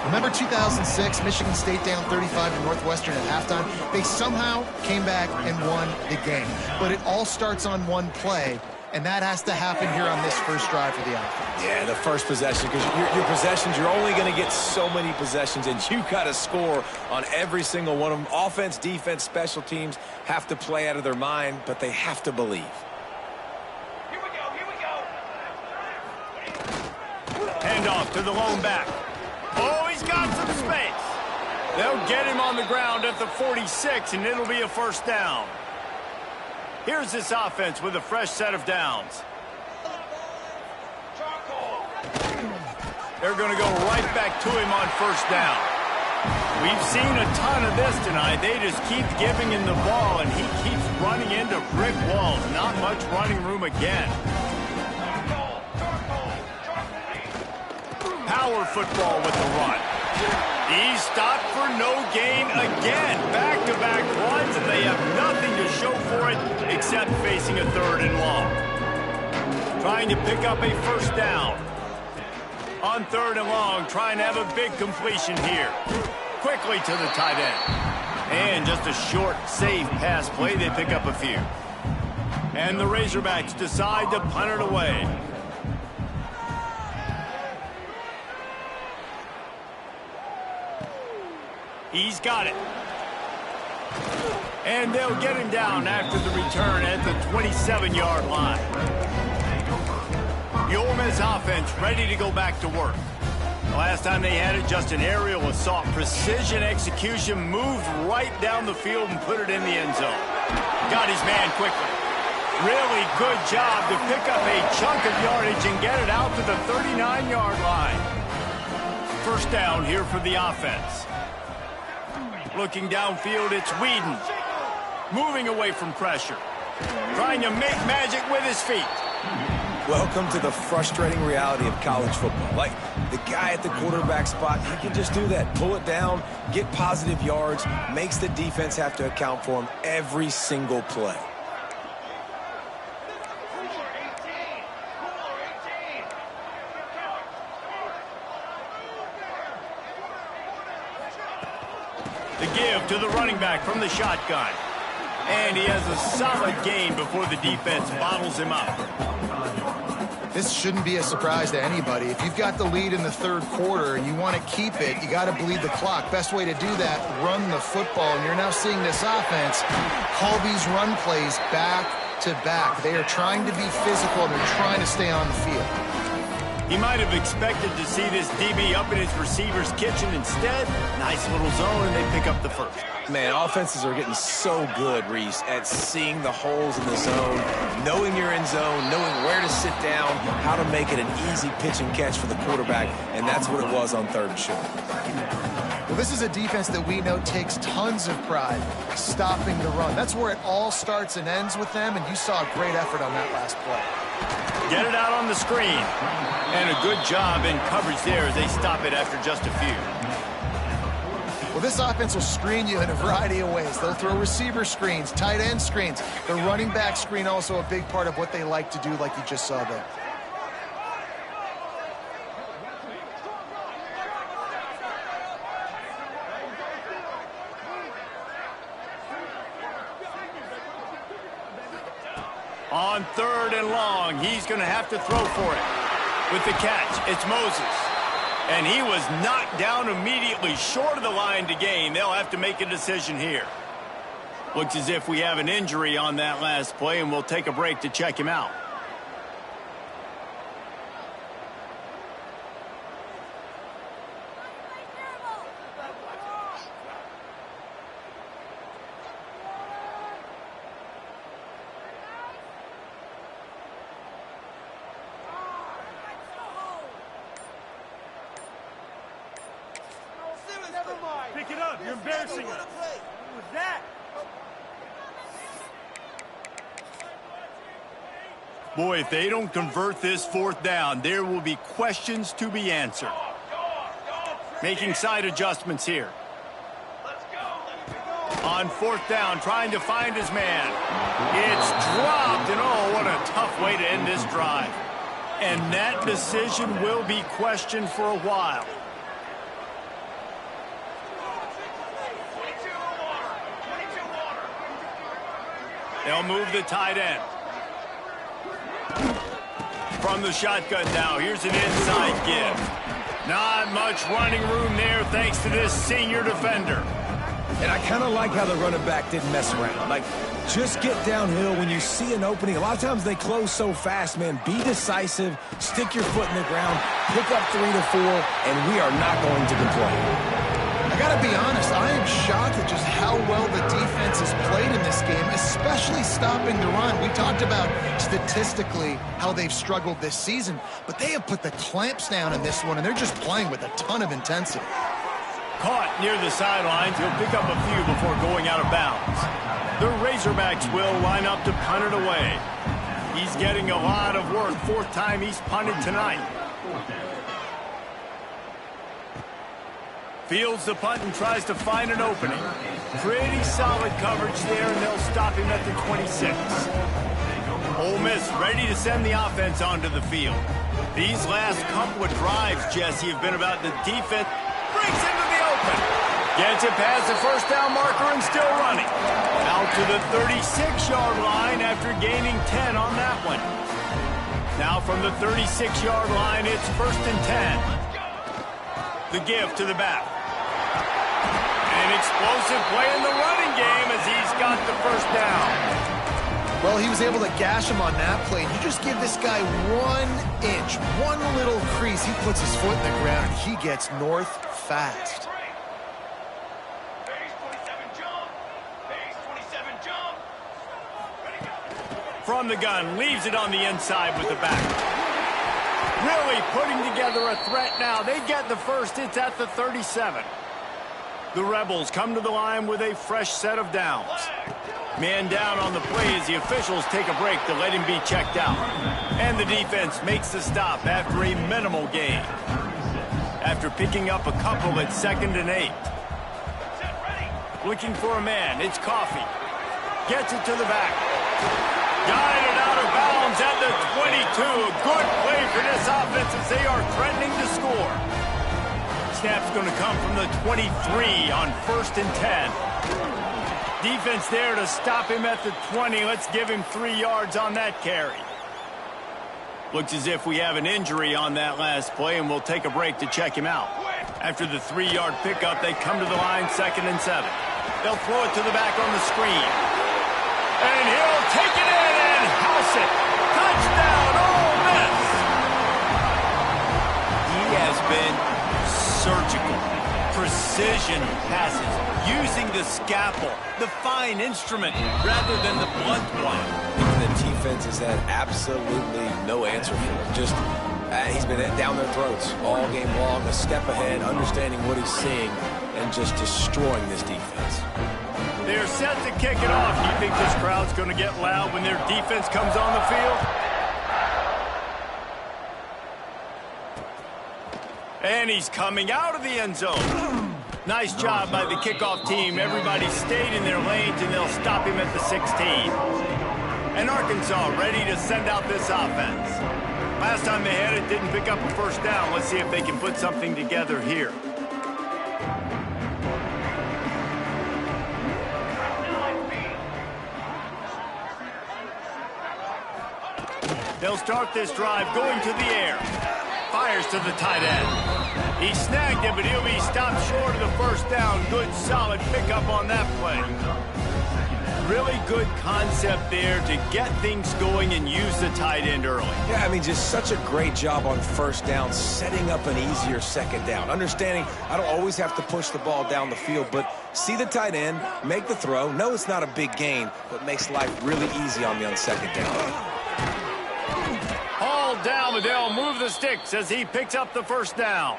Remember 2006, Michigan State down 35 to Northwestern at halftime? They somehow came back and won the game. But it all starts on one play, and that has to happen here on this first drive for the offense. Yeah, the first possession, because your possessions, you're only going to get so many possessions, and you got to score on every single one of them. Offense, defense, special teams have to play out of their mind, but they have to believe. handoff to the lone back. Oh, he's got some space. They'll get him on the ground at the 46, and it'll be a first down. Here's this offense with a fresh set of downs. They're going to go right back to him on first down. We've seen a ton of this tonight. They just keep giving him the ball, and he keeps running into brick walls. Not much running room again. Power football with the run. He's stopped for no gain again. Back-to-back runs, and they have nothing to show for it except facing a third and long. Trying to pick up a first down. On third and long, trying to have a big completion here. Quickly to the tight end. And just a short, safe pass play. They pick up a few. And the Razorbacks decide to punt it away. He's got it. And they'll get him down after the return at the 27-yard line. The Ole Miss offense ready to go back to work. The last time they had it, just an aerial assault. Precision execution, moved right down the field and put it in the end zone. Got his man quickly. Really good job to pick up a chunk of yardage and get it out to the 39-yard line. First down here for the offense. Looking downfield, it's Whedon. Moving away from pressure. Trying to make magic with his feet. Welcome to the frustrating reality of college football. Like, the guy at the quarterback spot, he can just do that. Pull it down, get positive yards, makes the defense have to account for him every single play. The give to the running back from the shotgun. And he has a solid gain before the defense bottles him up. This shouldn't be a surprise to anybody. If you've got the lead in the third quarter and you want to keep it, you got to bleed the clock. Best way to do that, run the football. And you're now seeing this offense call these run plays back to back. They are trying to be physical, and they're trying to stay on the field. He might have expected to see this DB up in his receiver's kitchen. Instead, nice little zone, and they pick up the first. Man, offenses are getting so good, Reese, at seeing the holes in the zone, knowing you're in zone, knowing where to sit down, how to make it an easy pitch and catch for the quarterback, and that's what it was on third and short. Well, this is a defense that we know takes tons of pride stopping the run. That's where it all starts and ends with them, and you saw a great effort on that last play. Get it out on the screen. And a good job in coverage there as they stop it after just a few. Well, this offense will screen you in a variety of ways. They'll throw receiver screens, tight end screens. The running back screen also a big part of what they like to do, like you just saw there. On third and long, he's going to have to throw for it. With the catch, it's Moses. And he was knocked down immediately short of the line to gain. They'll have to make a decision here. Looks as if we have an injury on that last play, and we'll take a break to check him out. Pick it up. You're embarrassing us. What was that? Boy, if they don't convert this fourth down, there will be questions to be answered. Making side adjustments here. On fourth down, trying to find his man. It's dropped, and oh, what a tough way to end this drive. And that decision will be questioned for a while. They'll move the tight end. From the shotgun now, here's an inside give. Not much running room there thanks to this senior defender. And I kind of like how the running back didn't mess around. Like, just get downhill when you see an opening. A lot of times they close so fast, man. Be decisive, stick your foot in the ground, pick up 3 to 4, and we are not going to complain. I gotta be honest, I am shocked at just how well the defense has played in this game, especially stopping the run. We talked about statistically how they've struggled this season, but they have put the clamps down in this one, and they're just playing with a ton of intensity. Caught near the sidelines, he'll pick up a few before going out of bounds. The Razorbacks will line up to punt it away. He's getting a lot of work. 4th time he's punted tonight. Fields the punt and tries to find an opening. Pretty solid coverage there, and they'll stop him at the 26. Ole Miss ready to send the offense onto the field. These last couple of drives, Jesse, have been about the defense. Brings into the open. Gets it past the first down marker and still running. Out to the 36-yard line after gaining 10 on that one. Now from the 36-yard line, it's 1st and 10. The give to the back. An explosive play in the running game as he's got the first down. Well, he was able to gash him on that play. You just give this guy 1 inch, one little crease. He puts his foot in the ground, and he gets north fast. From the gun, leaves it on the inside with the back. Really putting together a threat now. They get the first. It's at the 37. The Rebels come to the line with a fresh set of downs. Man down on the play as the officials take a break to let him be checked out. And the defense makes the stop after a minimal gain. After picking up a couple at 2nd and 8. Looking for a man. It's Coffee. Gets it to the back. Guided out of bounds at the 22. A good play for this offense as they are threatening to score. Snap's going to come from the 23 on 1st and 10. Defense there to stop him at the 20. Let's give him 3 yards on that carry. Looks as if we have an injury on that last play, and we'll take a break to check him out. After the 3-yard pickup, they come to the line 2nd and 7. They'll throw it to the back on the screen. And he'll take it in and house it. Touchdown, Ole Miss. He has been surgical. Precision passes. Using the scalpel, the fine instrument, rather than the blunt one. The defense has had absolutely no answer for him. Just, he's been down their throats all game long, a step ahead, understanding what he's seeing, and just destroying this defense. They're set to kick it off. You think this crowd's going to get loud when their defense comes on the field? And he's coming out of the end zone. Nice job by the kickoff team. Everybody stayed in their lanes, and they'll stop him at the 16. And Arkansas ready to send out this offense. Last time they had it, didn't pick up a first down. Let's see if they can put something together here. They'll start this drive going to the air. Fires to the tight end. He snagged it, but he'll be stopped short of the first down. Good, solid pickup on that play. Really good concept there to get things going and use the tight end early. Yeah, I mean, just such a great job on first down, setting up an easier 2nd down. Understanding I don't always have to push the ball down the field, but see the tight end, make the throw. No, it's not a big gain, but makes life really easy on me on 2nd down. Down, but they'll move the sticks as he picks up the first down.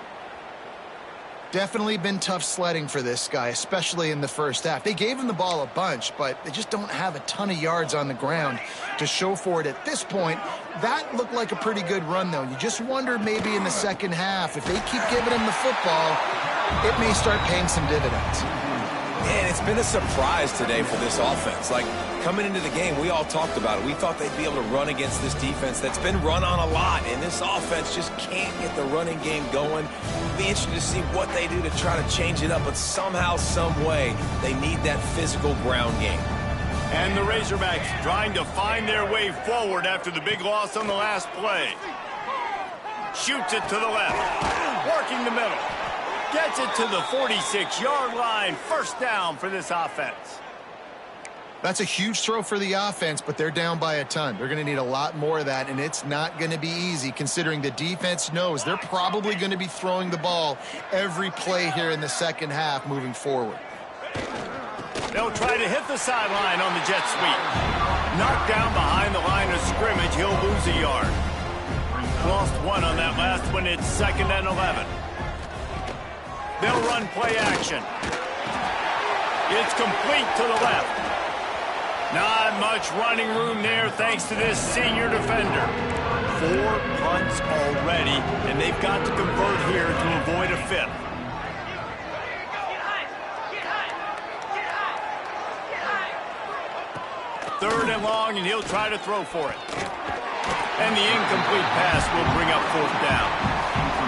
Definitely been tough sledding for this guy, especially in the first half. They gave him the ball a bunch, but they just don't have a ton of yards on the ground to show for it at this point. That looked like a pretty good run, though. You just wonder maybe in the second half, if they keep giving him the football, it may start paying some dividends. Man, it's been a surprise today for this offense. Like, coming into the game, we all talked about it. We thought they'd be able to run against this defense that's been run on a lot, and this offense just can't get the running game going. It'll be interesting to see what they do to try to change it up, but somehow, some way, they need that physical ground game. And the Razorbacks trying to find their way forward after the big loss on the last play. Shoots it to the left, working the middle. Gets it to the 46-yard line. First down for this offense. That's a huge throw for the offense, but they're down by a ton. They're going to need a lot more of that, and it's not going to be easy considering the defense knows they're probably going to be throwing the ball every play here in the second half moving forward. They'll try to hit the sideline on the jet sweep. Knocked down behind the line of scrimmage, he'll lose a yard. Lost one on that last one. It's 2nd and 11. They'll run play action. It's complete to the left. Not much running room there thanks to this senior defender. 4 punts already, and they've got to convert here to avoid a 5th. Third and long, and he'll try to throw for it. And the incomplete pass will bring up 4th down.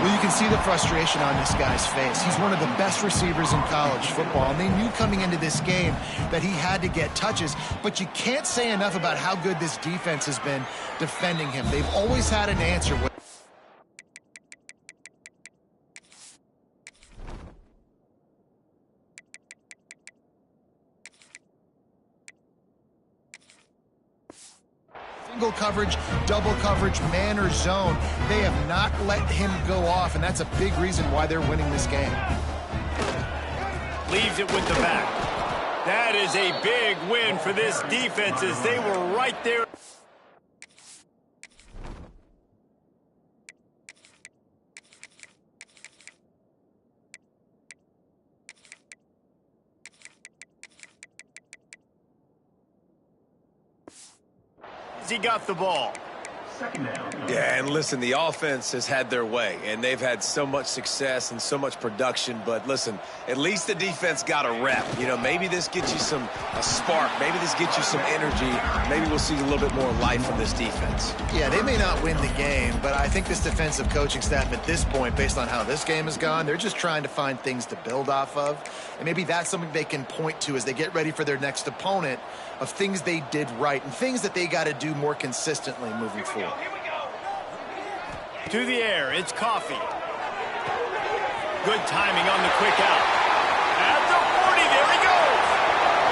Well, you can see the frustration on this guy's face. He's one of the best receivers in college football, and they knew coming into this game that he had to get touches, but you can't say enough about how good this defense has been defending him. They've always had an answer. Single coverage, double coverage, man or zone. They have not let him go off, and that's a big reason why they're winning this game. Leaves it with the back. That is a big win for this defense as they were right there. He got the ball. Yeah, and listen, the offense has had their way, and they've had so much success and so much production. But listen, at least the defense got a rep. You know, maybe this gets you a spark. Maybe this gets you some energy. Maybe we'll see a little bit more life from this defense. Yeah, they may not win the game, but I think this defensive coaching staff at this point, based on how this game has gone, they're just trying to find things to build off of. And maybe that's something they can point to as they get ready for their next opponent, of things they did right and things that they got to do more consistently moving forward. To the air, it's Coffee. Good timing on the quick out. At the 40, there he goes.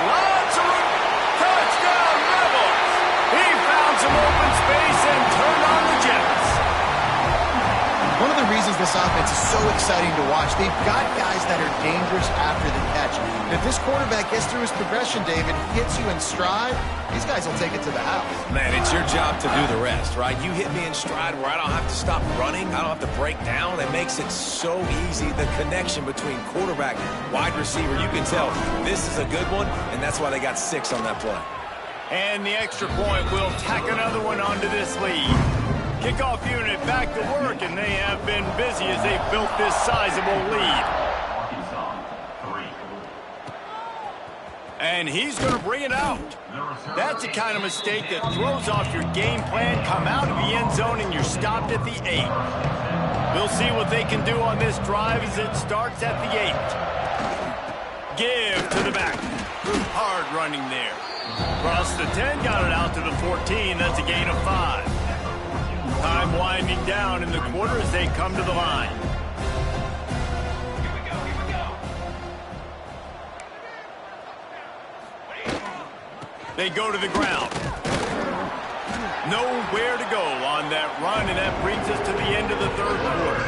Lots of room. Touchdown, Rebels. He found some open space and turned on the Jets. One of the reasons this offense is so exciting to watch, they've got guys that are dangerous after the catch. And if this quarterback gets through his progression, David, hits you in stride, these guys will take it to the house. Man, it's your job to do the rest, right? You hit me in stride where I don't have to stop running. I don't have to break down. It makes it so easy. The connection between quarterback, wide receiver, you can tell this is a good one, and that's why they got 6 on that play. And the extra point will tack another one onto this lead. Kickoff unit back to work, and they have been busy as they built this sizable lead. And he's going to bring it out. That's the kind of mistake that throws off your game plan. Come out of the end zone, and you're stopped at the 8. We'll see what they can do on this drive as it starts at the 8. Give to the back. Hard running there. Across the 10, got it out to the 14. That's a gain of 5. Time winding down in the quarter as they come to the line. They go to the ground. Nowhere to go on that run, and that brings us to the end of the 3rd quarter.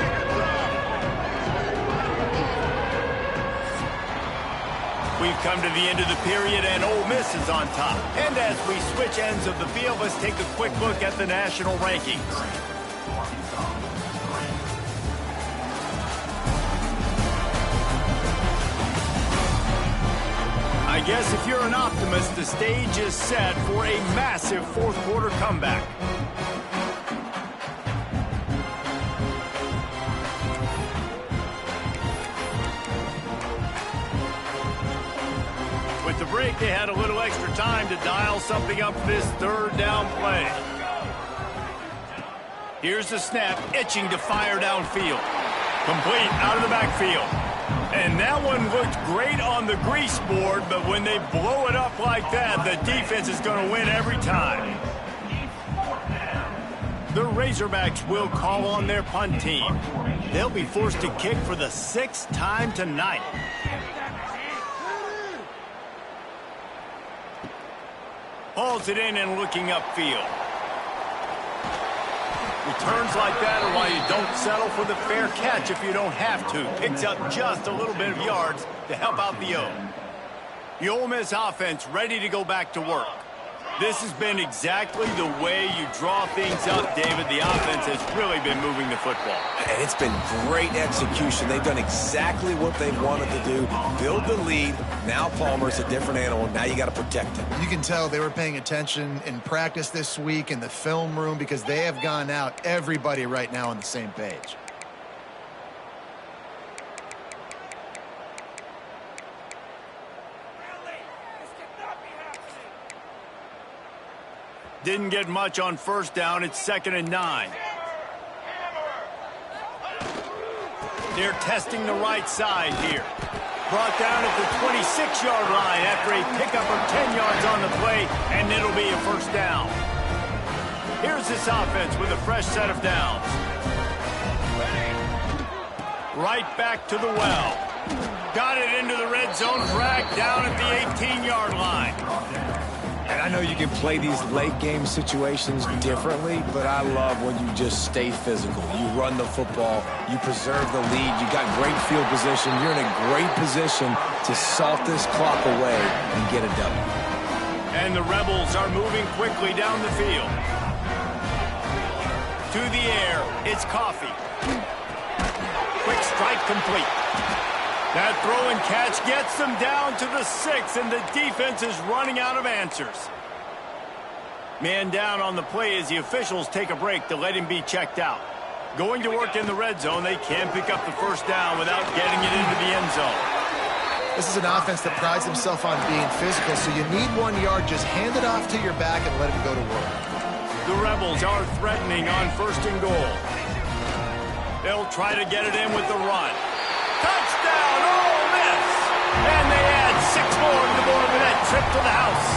We've come to the end of the period, and Ole Miss is on top. And as we switch ends of the field, let's take a quick look at the national rankings. I guess if you're an optimist, the stage is set for a massive 4th quarter comeback. With the break, they had a little extra time to dial something up for this 3rd down play. Here's the snap, itching to fire downfield. Complete out of the backfield. And that one looked great on the grease board, but when they blow it up like that, the defense is going to win every time. The Razorbacks will call on their punt team. They'll be forced to kick for the 6th time tonight. Hauls it in and looking upfield. Returns like that are why you don't settle for the fair catch if you don't have to. Picks up just a little bit of yards to help out the O. The Ole Miss offense ready to go back to work. This has been exactly the way you draw things up, David. The offense has really been moving the football. And it's been great execution. They've done exactly what they wanted to do. Build the lead. Now Palmer's a different animal. Now you got to protect him. You can tell they were paying attention in practice this week in the film room because they have gone out, everybody right now on the same page. Didn't get much on first down. It's 2nd and 9. They're testing the right side here. Brought down at the 26-yard line after a pickup of 10 yards on the play, and it'll be a first down. Here's this offense with a fresh set of downs. Right back to the well. Got it into the red zone, dragged down at the 18-yard line. And I know you can play these late-game situations differently, but I love when you just stay physical. You run the football, you preserve the lead, you got great field position, you're in a great position to salt this clock away and get a W. And the Rebels are moving quickly down the field. To the air, it's Coffee. Quick strike complete. That throw and catch gets them down to the 6, and the defense is running out of answers. Man down on the play as the officials take a break to let him be checked out. Going to work in the red zone, they can pick up the first down without getting it into the end zone. This is an offense that prides themselves on being physical, so you need 1 yard, just hand it off to your back and let him go to work. The Rebels are threatening on 1st and goal. They'll try to get it in with the run. Touchdown, Ole Miss! And they add 6 more to the board with that trip to the house.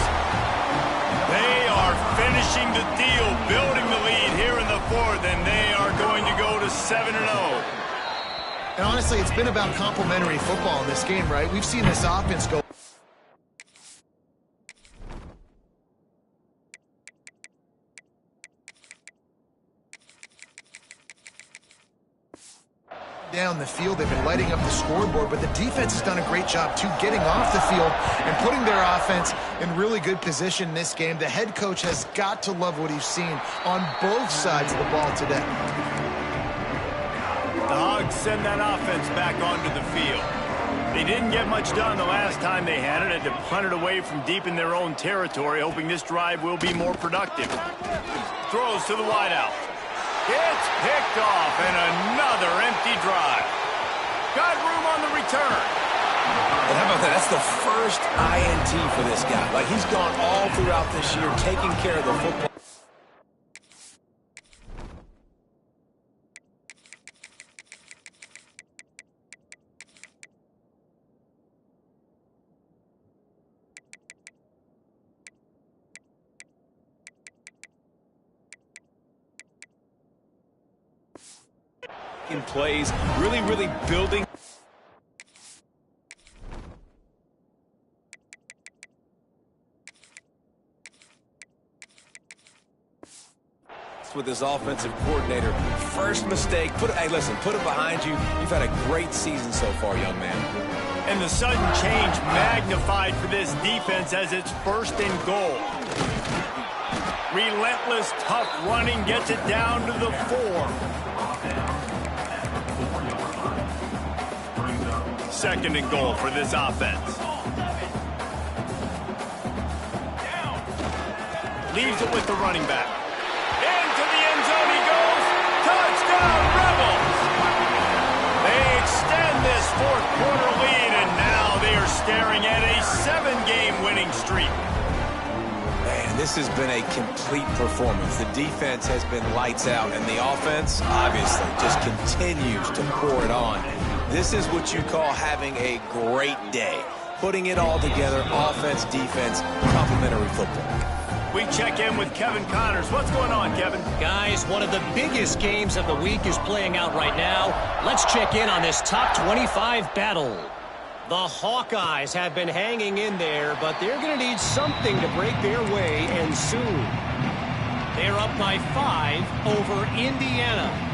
They are finishing the deal, building the lead here in the 4th, and they are going to go to 7-0. And honestly, it's been about complementary football in this game, right? We've seen this offense go down the field. They've been lighting up the scoreboard, but the defense has done a great job, too, getting off the field and putting their offense in really good position in this game. The head coach has got to love what he's seen on both sides of the ball today. The Hogs send that offense back onto the field. They didn't get much done the last time they had it. Had to punt it away from deep in their own territory, hoping this drive will be more productive. Throws to the wideout. It's picked off, and another empty drive. Got room on the return. And how about that? That's the first INT for this guy. Like, he's gone all throughout this year, taking care of the football. In plays, really building. With his offensive coordinator, first mistake. Hey, listen, put it behind you. You've had a great season so far, young man. And the sudden change magnified for this defense as it's 1st and goal. Relentless, tough running gets it down to the 4. 2nd and goal for this offense. Leaves it with the running back. Into the end zone he goes. Touchdown, Rebels! They extend this 4th quarter lead, and now they are staring at a 7-game winning streak. Man, this has been a complete performance. The defense has been lights out, and the offense, obviously, just continues to pour it on. This is what you call having a great day. Putting it all together, offense, defense, complementary football. We check in with Kevin Connors. What's going on, Kevin? Guys, one of the biggest games of the week is playing out right now. Let's check in on this top 25 battle. The Hawkeyes have been hanging in there, but they're going to need something to break their way, and soon. They're up by 5 over Indiana.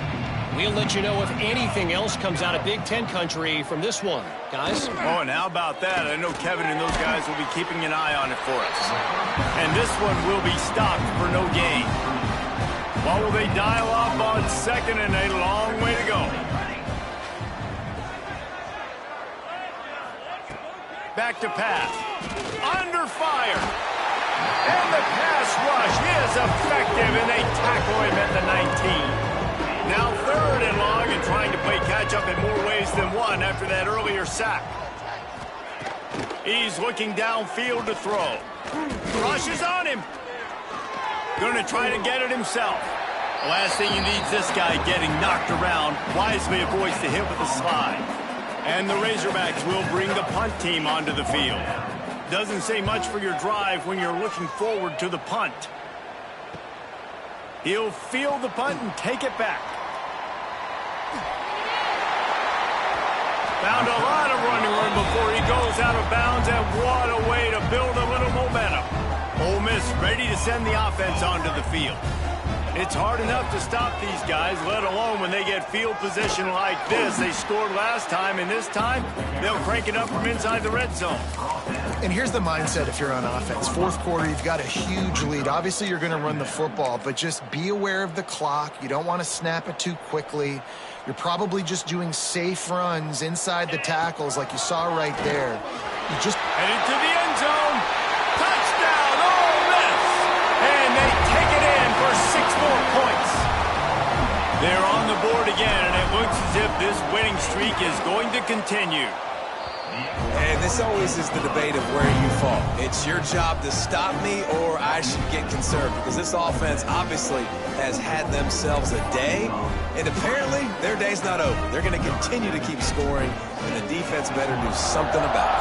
We'll let you know if anything else comes out of Big Ten country from this one, guys. Oh, and how about that? I know Kevin and those guys will be keeping an eye on it for us. And this one will be stopped for no gain. What will they dial up on second and a long way to go? Back to pass. Under fire. And the pass rush is effective, and they tackle him at the 19. Now third and long and trying to play catch-up in more ways than one after that earlier sack. He's looking downfield to throw. Rush is on him. Going to try to get it himself. The last thing you need is this guy getting knocked around. Wisely avoids the hit with a slide. And the Razorbacks will bring the punt team onto the field. Doesn't say much for your drive when you're looking forward to the punt. He'll field the punt and take it back. Found a lot of running room before he goes out of bounds, and what a way to build a little momentum. Ole Miss ready to send the offense onto the field. It's hard enough to stop these guys, let alone when they get field position like this. They scored last time, and this time they'll crank it up from inside the red zone. And here's the mindset if you're on offense. Fourth quarter, you've got a huge lead. Obviously, you're going to run the football, but just be aware of the clock. You don't want to snap it too quickly. You're probably just doing safe runs inside the tackles like you saw right there. You just headed to the end zone. Touchdown, Ole Miss! And they take it in for 6 more points. They're on the board again, and it looks as if this winning streak is going to continue. And this always is the debate of where you fall. It's your job to stop me, or I should get concerned, because this offense obviously has had themselves a day, and apparently their day's not over. They're going to continue to keep scoring, and the defense better do something about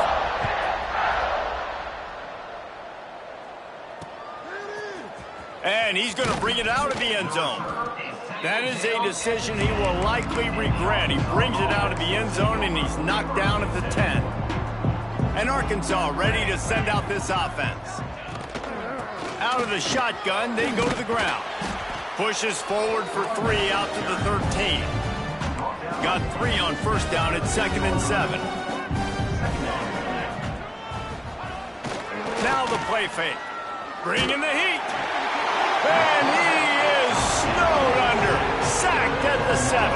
it. And he's going to bring it out of the end zone. That is a decision he will likely regret. He brings it out of the end zone, and he's knocked down at the 10. And Arkansas ready to send out this offense. Out of the shotgun, they go to the ground. Pushes forward for 3 out to the 13. Got 3 on first down at 2nd and 7. Now the play fake. Bringing the heat. And he is snowed under. Sacked at the 7.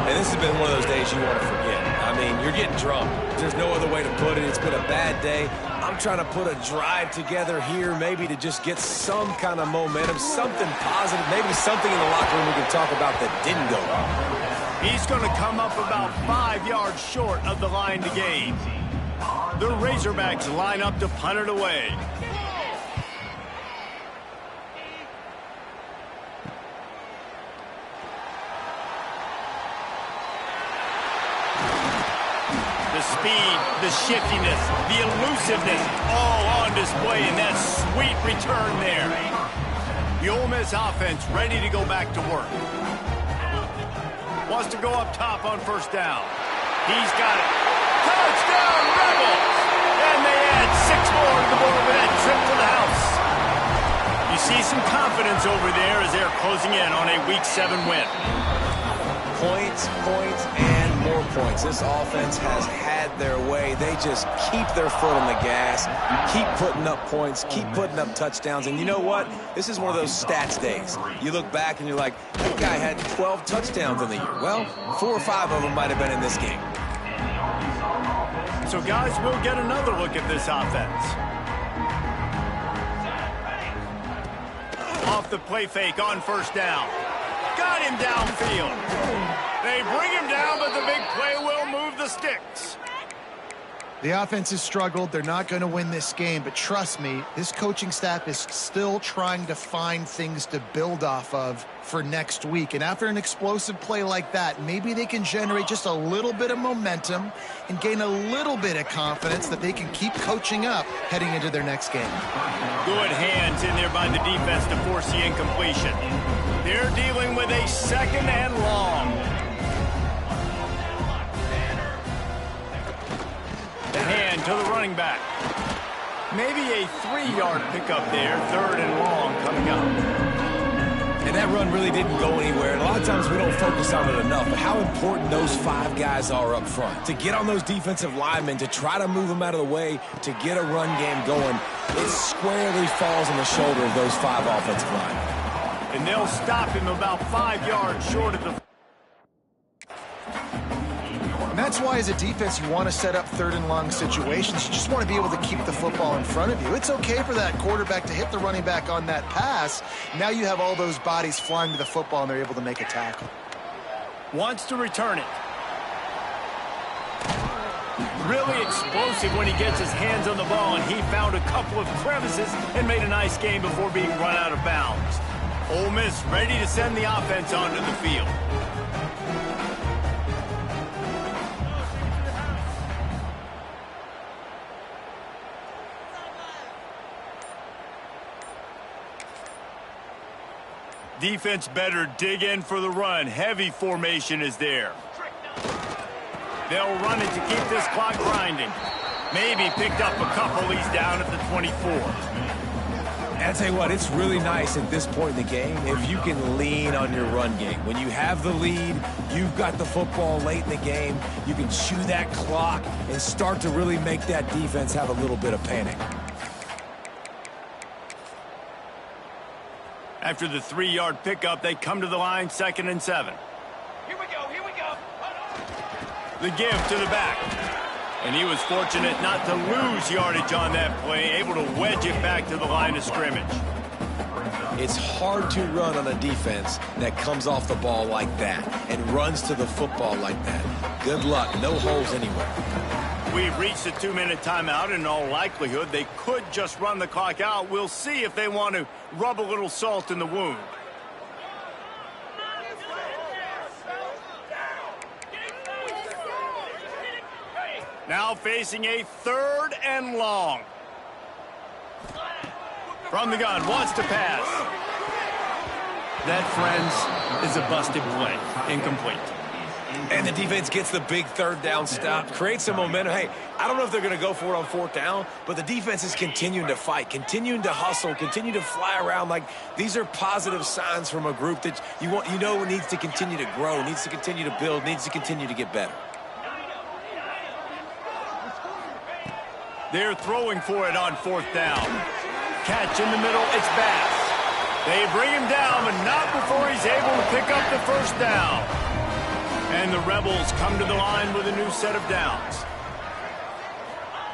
And this has been one of those days you want to forget. I mean, you're getting drunk. There's no other way to put it. It's been a bad day. I'm trying to put a drive together here, maybe to just get some kind of momentum, something positive, maybe something in the locker room we can talk about that didn't go wrong. He's going to come up about 5 yards short of the line to gain. The Razorbacks line up to punt it away. The speed, the shiftiness, the elusiveness, all on display in that sweet return there. The Ole Miss offense ready to go back to work. Wants to go up top on first down. He's got it. Touchdown, Rebels! And they add 6 more to the board with that trip to the house. You see some confidence over there as they're closing in on a Week 7 win. Points, points, and more points. This offense has had their way. They just keep their foot on the gas, keep putting up points, keep putting up touchdowns. And you know what? This is one of those stats days. You look back and you're like, that guy had 12 touchdowns in the year. Well, 4 or 5 of them might have been in this game. So, guys, we'll get another look at this offense. Off the play fake on first down. Got him downfield. They bring him down, but the big play will move the sticks. The offense has struggled. They're not going to win this game, but trust me, this coaching staff is still trying to find things to build off of for next week. And after an explosive play like that, maybe they can generate just a little bit of momentum and gain a little bit of confidence that they can keep coaching up heading into their next game. Good hands in there by the defense to force the incompletion. They're dealing with a 2nd and long. The hand to the running back. Maybe a 3-yard pickup there, 3rd and long coming up. And that run really didn't go anywhere. And a lot of times we don't focus on it enough, but how important those 5 guys are up front. To get on those defensive linemen, to try to move them out of the way, to get a run game going, it squarely falls on the shoulder of those 5 offensive linemen. And they'll stop him about 5 yards short of the... And that's why, as a defense, you want to set up 3rd and long situations. You just want to be able to keep the football in front of you. It's okay for that quarterback to hit the running back on that pass. Now you have all those bodies flying to the football, and they're able to make a tackle. Wants to return it. Really explosive when he gets his hands on the ball, and he found a couple of crevices and made a nice game before being run out of bounds. Ole Miss ready to send the offense onto the field. Defense better dig in for the run. Heavy formation is there. They'll run it to keep this clock grinding. Maybe picked up a couple. He's down at the 24. And I tell you what, it's really nice at this point in the game if you can lean on your run game. When you have the lead, you've got the football late in the game, you can chew that clock and start to really make that defense have a little bit of panic. After the 3-yard pickup, they come to the line, 2nd and 7. Here we go, here we go. The give to the back. And he was fortunate not to lose yardage on that play, able to wedge it back to the line of scrimmage. It's hard to run on a defense that comes off the ball like that and runs to the football like that. Good luck. No holes anywhere. We've reached the 2-minute timeout. In all likelihood, they could just run the clock out. We'll see if they want to rub a little salt in the wound. Now facing a 3rd and long. From the gun, wants to pass. That, friends, is a busted play. Incomplete. And the defense gets the big 3rd down stop, creates some momentum. Hey, I don't know if they're going to go for it on 4th down, but the defense is continuing to fight, continuing to hustle, continue to fly around. Like, these are positive signs from a group that you know needs to continue to grow, needs to continue to build, needs to continue to get better. They're throwing for it on 4th down. Catch in the middle, it's Bass. They bring him down, but not before he's able to pick up the 1st down. And the Rebels come to the line with a new set of downs.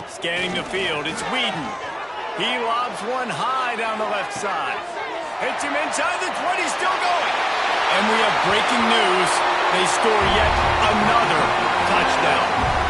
Scanning the field, it's Whedon. He lobs one high down the left side. Hits him inside the 20, still going. And we have breaking news. They score yet another touchdown.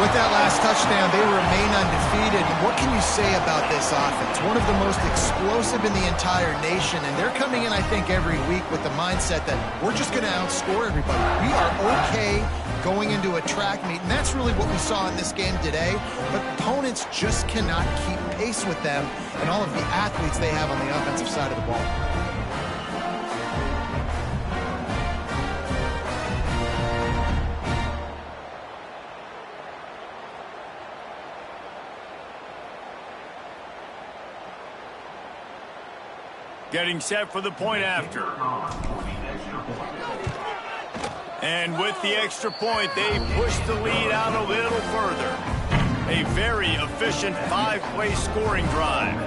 With that last touchdown, they remain undefeated. And what can you say about this offense? One of the most explosive in the entire nation. And they're coming in, I think, every week with the mindset that we're just going to outscore everybody. We are okay going into a track meet. And that's really what we saw in this game today. But opponents just cannot keep pace with them and all of the athletes they have on the offensive side of the ball. Getting set for the point after. And with the extra point, they push the lead out a little further. A very efficient 5-play scoring drive.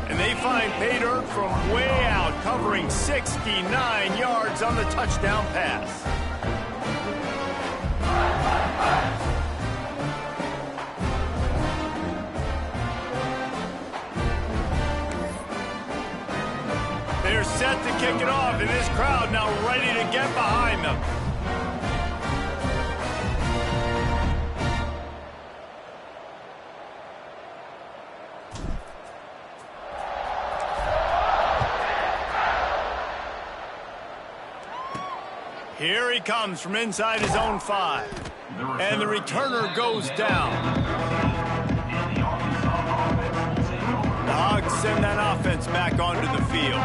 And they find pay dirt from way out, covering 69 yards on the touchdown pass. They're set to kick it off, and this crowd now ready to get behind them. Here he comes from inside his own 5. And the returner goes down. The Hogs send that offense back onto the field.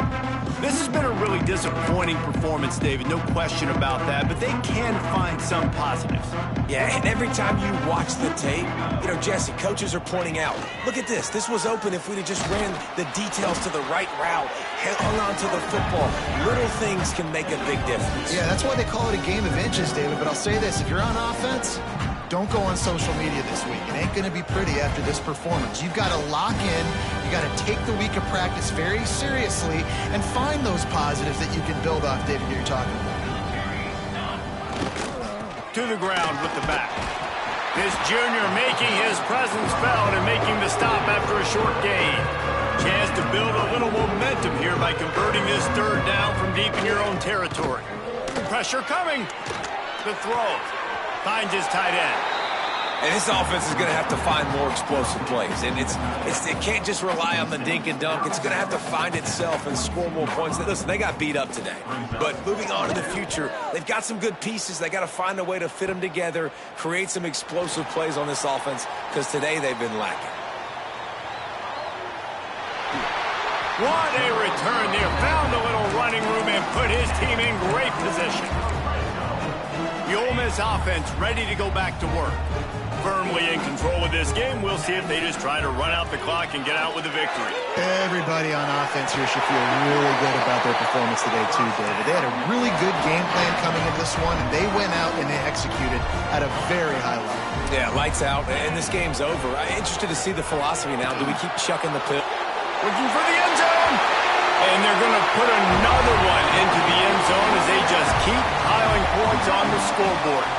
This has been a really disappointing performance, David, no question about that, but they can find some positives. Yeah, and every time you watch the tape, you know, Jesse, coaches are pointing out, look at this. This was open if we'd have just ran the details to the right route, hung on to the football. Little things can make a big difference. Yeah, that's why they call it a game of inches, David, but I'll say this. If you're on offense, don't go on social media this week. It ain't going to be pretty after this performance. You've got to lock in. You got to take the week of practice very seriously and find those positives that you can build off, David, you're talking about. To the ground with the back. This junior making his presence felt and making the stop after a short gain. Chance to build a little momentum here by converting this third down from deep in your own territory. Pressure coming. The throw. Finds his tight end. And this offense is going to have to find more explosive plays. And it can't just rely on the dink and dunk. It's going to have to find itself and score more points. Listen, they got beat up today. But moving on in the future, they've got some good pieces. They got to find a way to fit them together, create some explosive plays on this offense, because today they've been lacking. What a return there. Found a little running room and put his team in great position. The Ole Miss offense ready to go back to work. Firmly in control of this game. We'll see if they just try to run out the clock and get out with a victory. Everybody on offense here should feel really good about their performance today too, David. They had a really good game plan coming into this one, and they went out and they executed at a very high level. Yeah, lights out, and this game's over. I'm interested to see the philosophy now. Do we keep chucking the pill? Looking for the end zone. And they're going to put another one into the end zone as they just keep piling points on the scoreboard.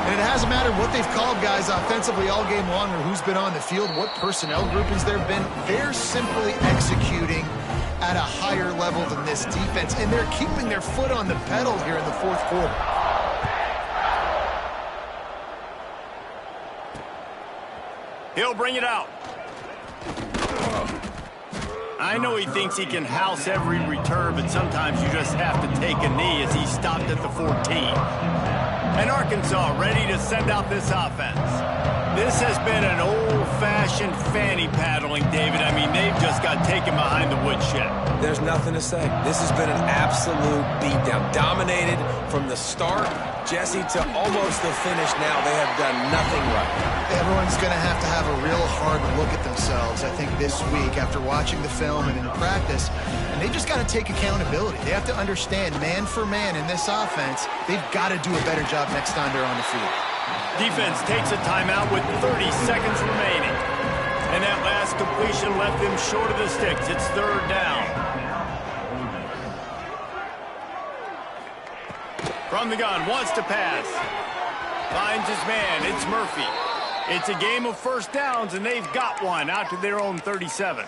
And it hasn't mattered what they've called guys offensively all game long or who's been on the field, what personnel groupings there have been. They're simply executing at a higher level than this defense, and they're keeping their foot on the pedal here in the fourth quarter. He'll bring it out. I know he thinks he can house every return, but sometimes you just have to take a knee as he stopped at the 14. And Arkansas ready to send out this offense. This has been an old-fashioned fanny paddling, David. I mean, they've just got taken behind the woodshed. There's nothing to say. This has been an absolute beatdown. Dominated from the start, Jesse, to almost the finish now. They have done nothing right. Everyone's going to have a real hard look at themselves, I think, this week after watching the film and in practice. And they just got to take accountability. They have to understand, man for man in this offense, they've got to do a better job next time they're on the field. Defense takes a timeout with 30 seconds remaining. And that last completion left them short of the sticks. It's third down. From the gun, wants to pass. Finds his man, it's Murphy. It's a game of first downs, and they've got one out to their own 37.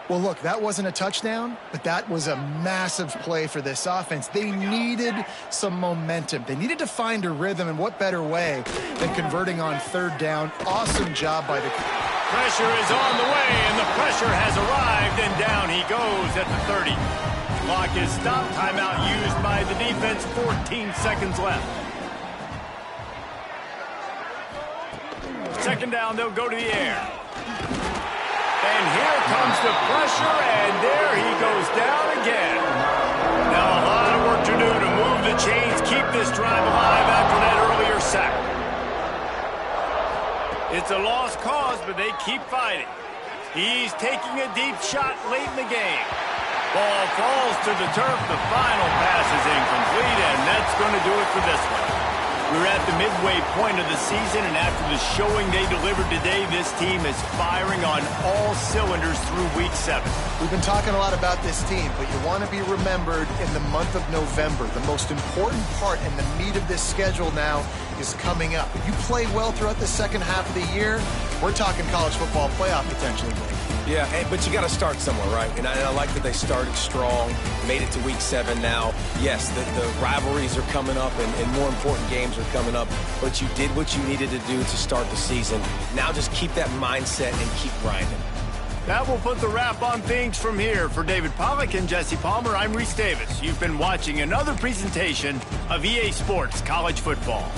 Well, look, that wasn't a touchdown, but that was a massive play for this offense. They needed some momentum. They needed to find a rhythm, and what better way than converting on third down. Awesome job by the... Pressure is on the way, and the pressure has arrived, and down he goes at the 30. Clock is stopped. Timeout used by the defense. 14 seconds left. Second down, they'll go to the air. And here comes the pressure, and there he goes down again. Now a lot of work to do to move the chains, keep this drive alive after that earlier sack. It's a lost cause, but they keep fighting. He's taking a deep shot late in the game. Ball falls to the turf. The final pass is incomplete, and that's going to do it for this one. We're at the midway point of the season, and after the showing they delivered today, this team is firing on all cylinders through Week 7. We've been talking a lot about this team, but you want to be remembered in the month of November. The most important part and the meat of this schedule now is coming up. If you play well throughout the second half of the year, we're talking college football playoff potentially. Yeah, but you got to start somewhere, right? And I like that they started strong, made it to Week 7 now. Yes, the rivalries are coming up, and more important games are coming up, but you did what you needed to do to start the season. Now just keep that mindset and keep grinding. That will put the wrap on things from here. For David Pollack and Jesse Palmer, I'm Reese Davis. You've been watching another presentation of EA Sports College Football.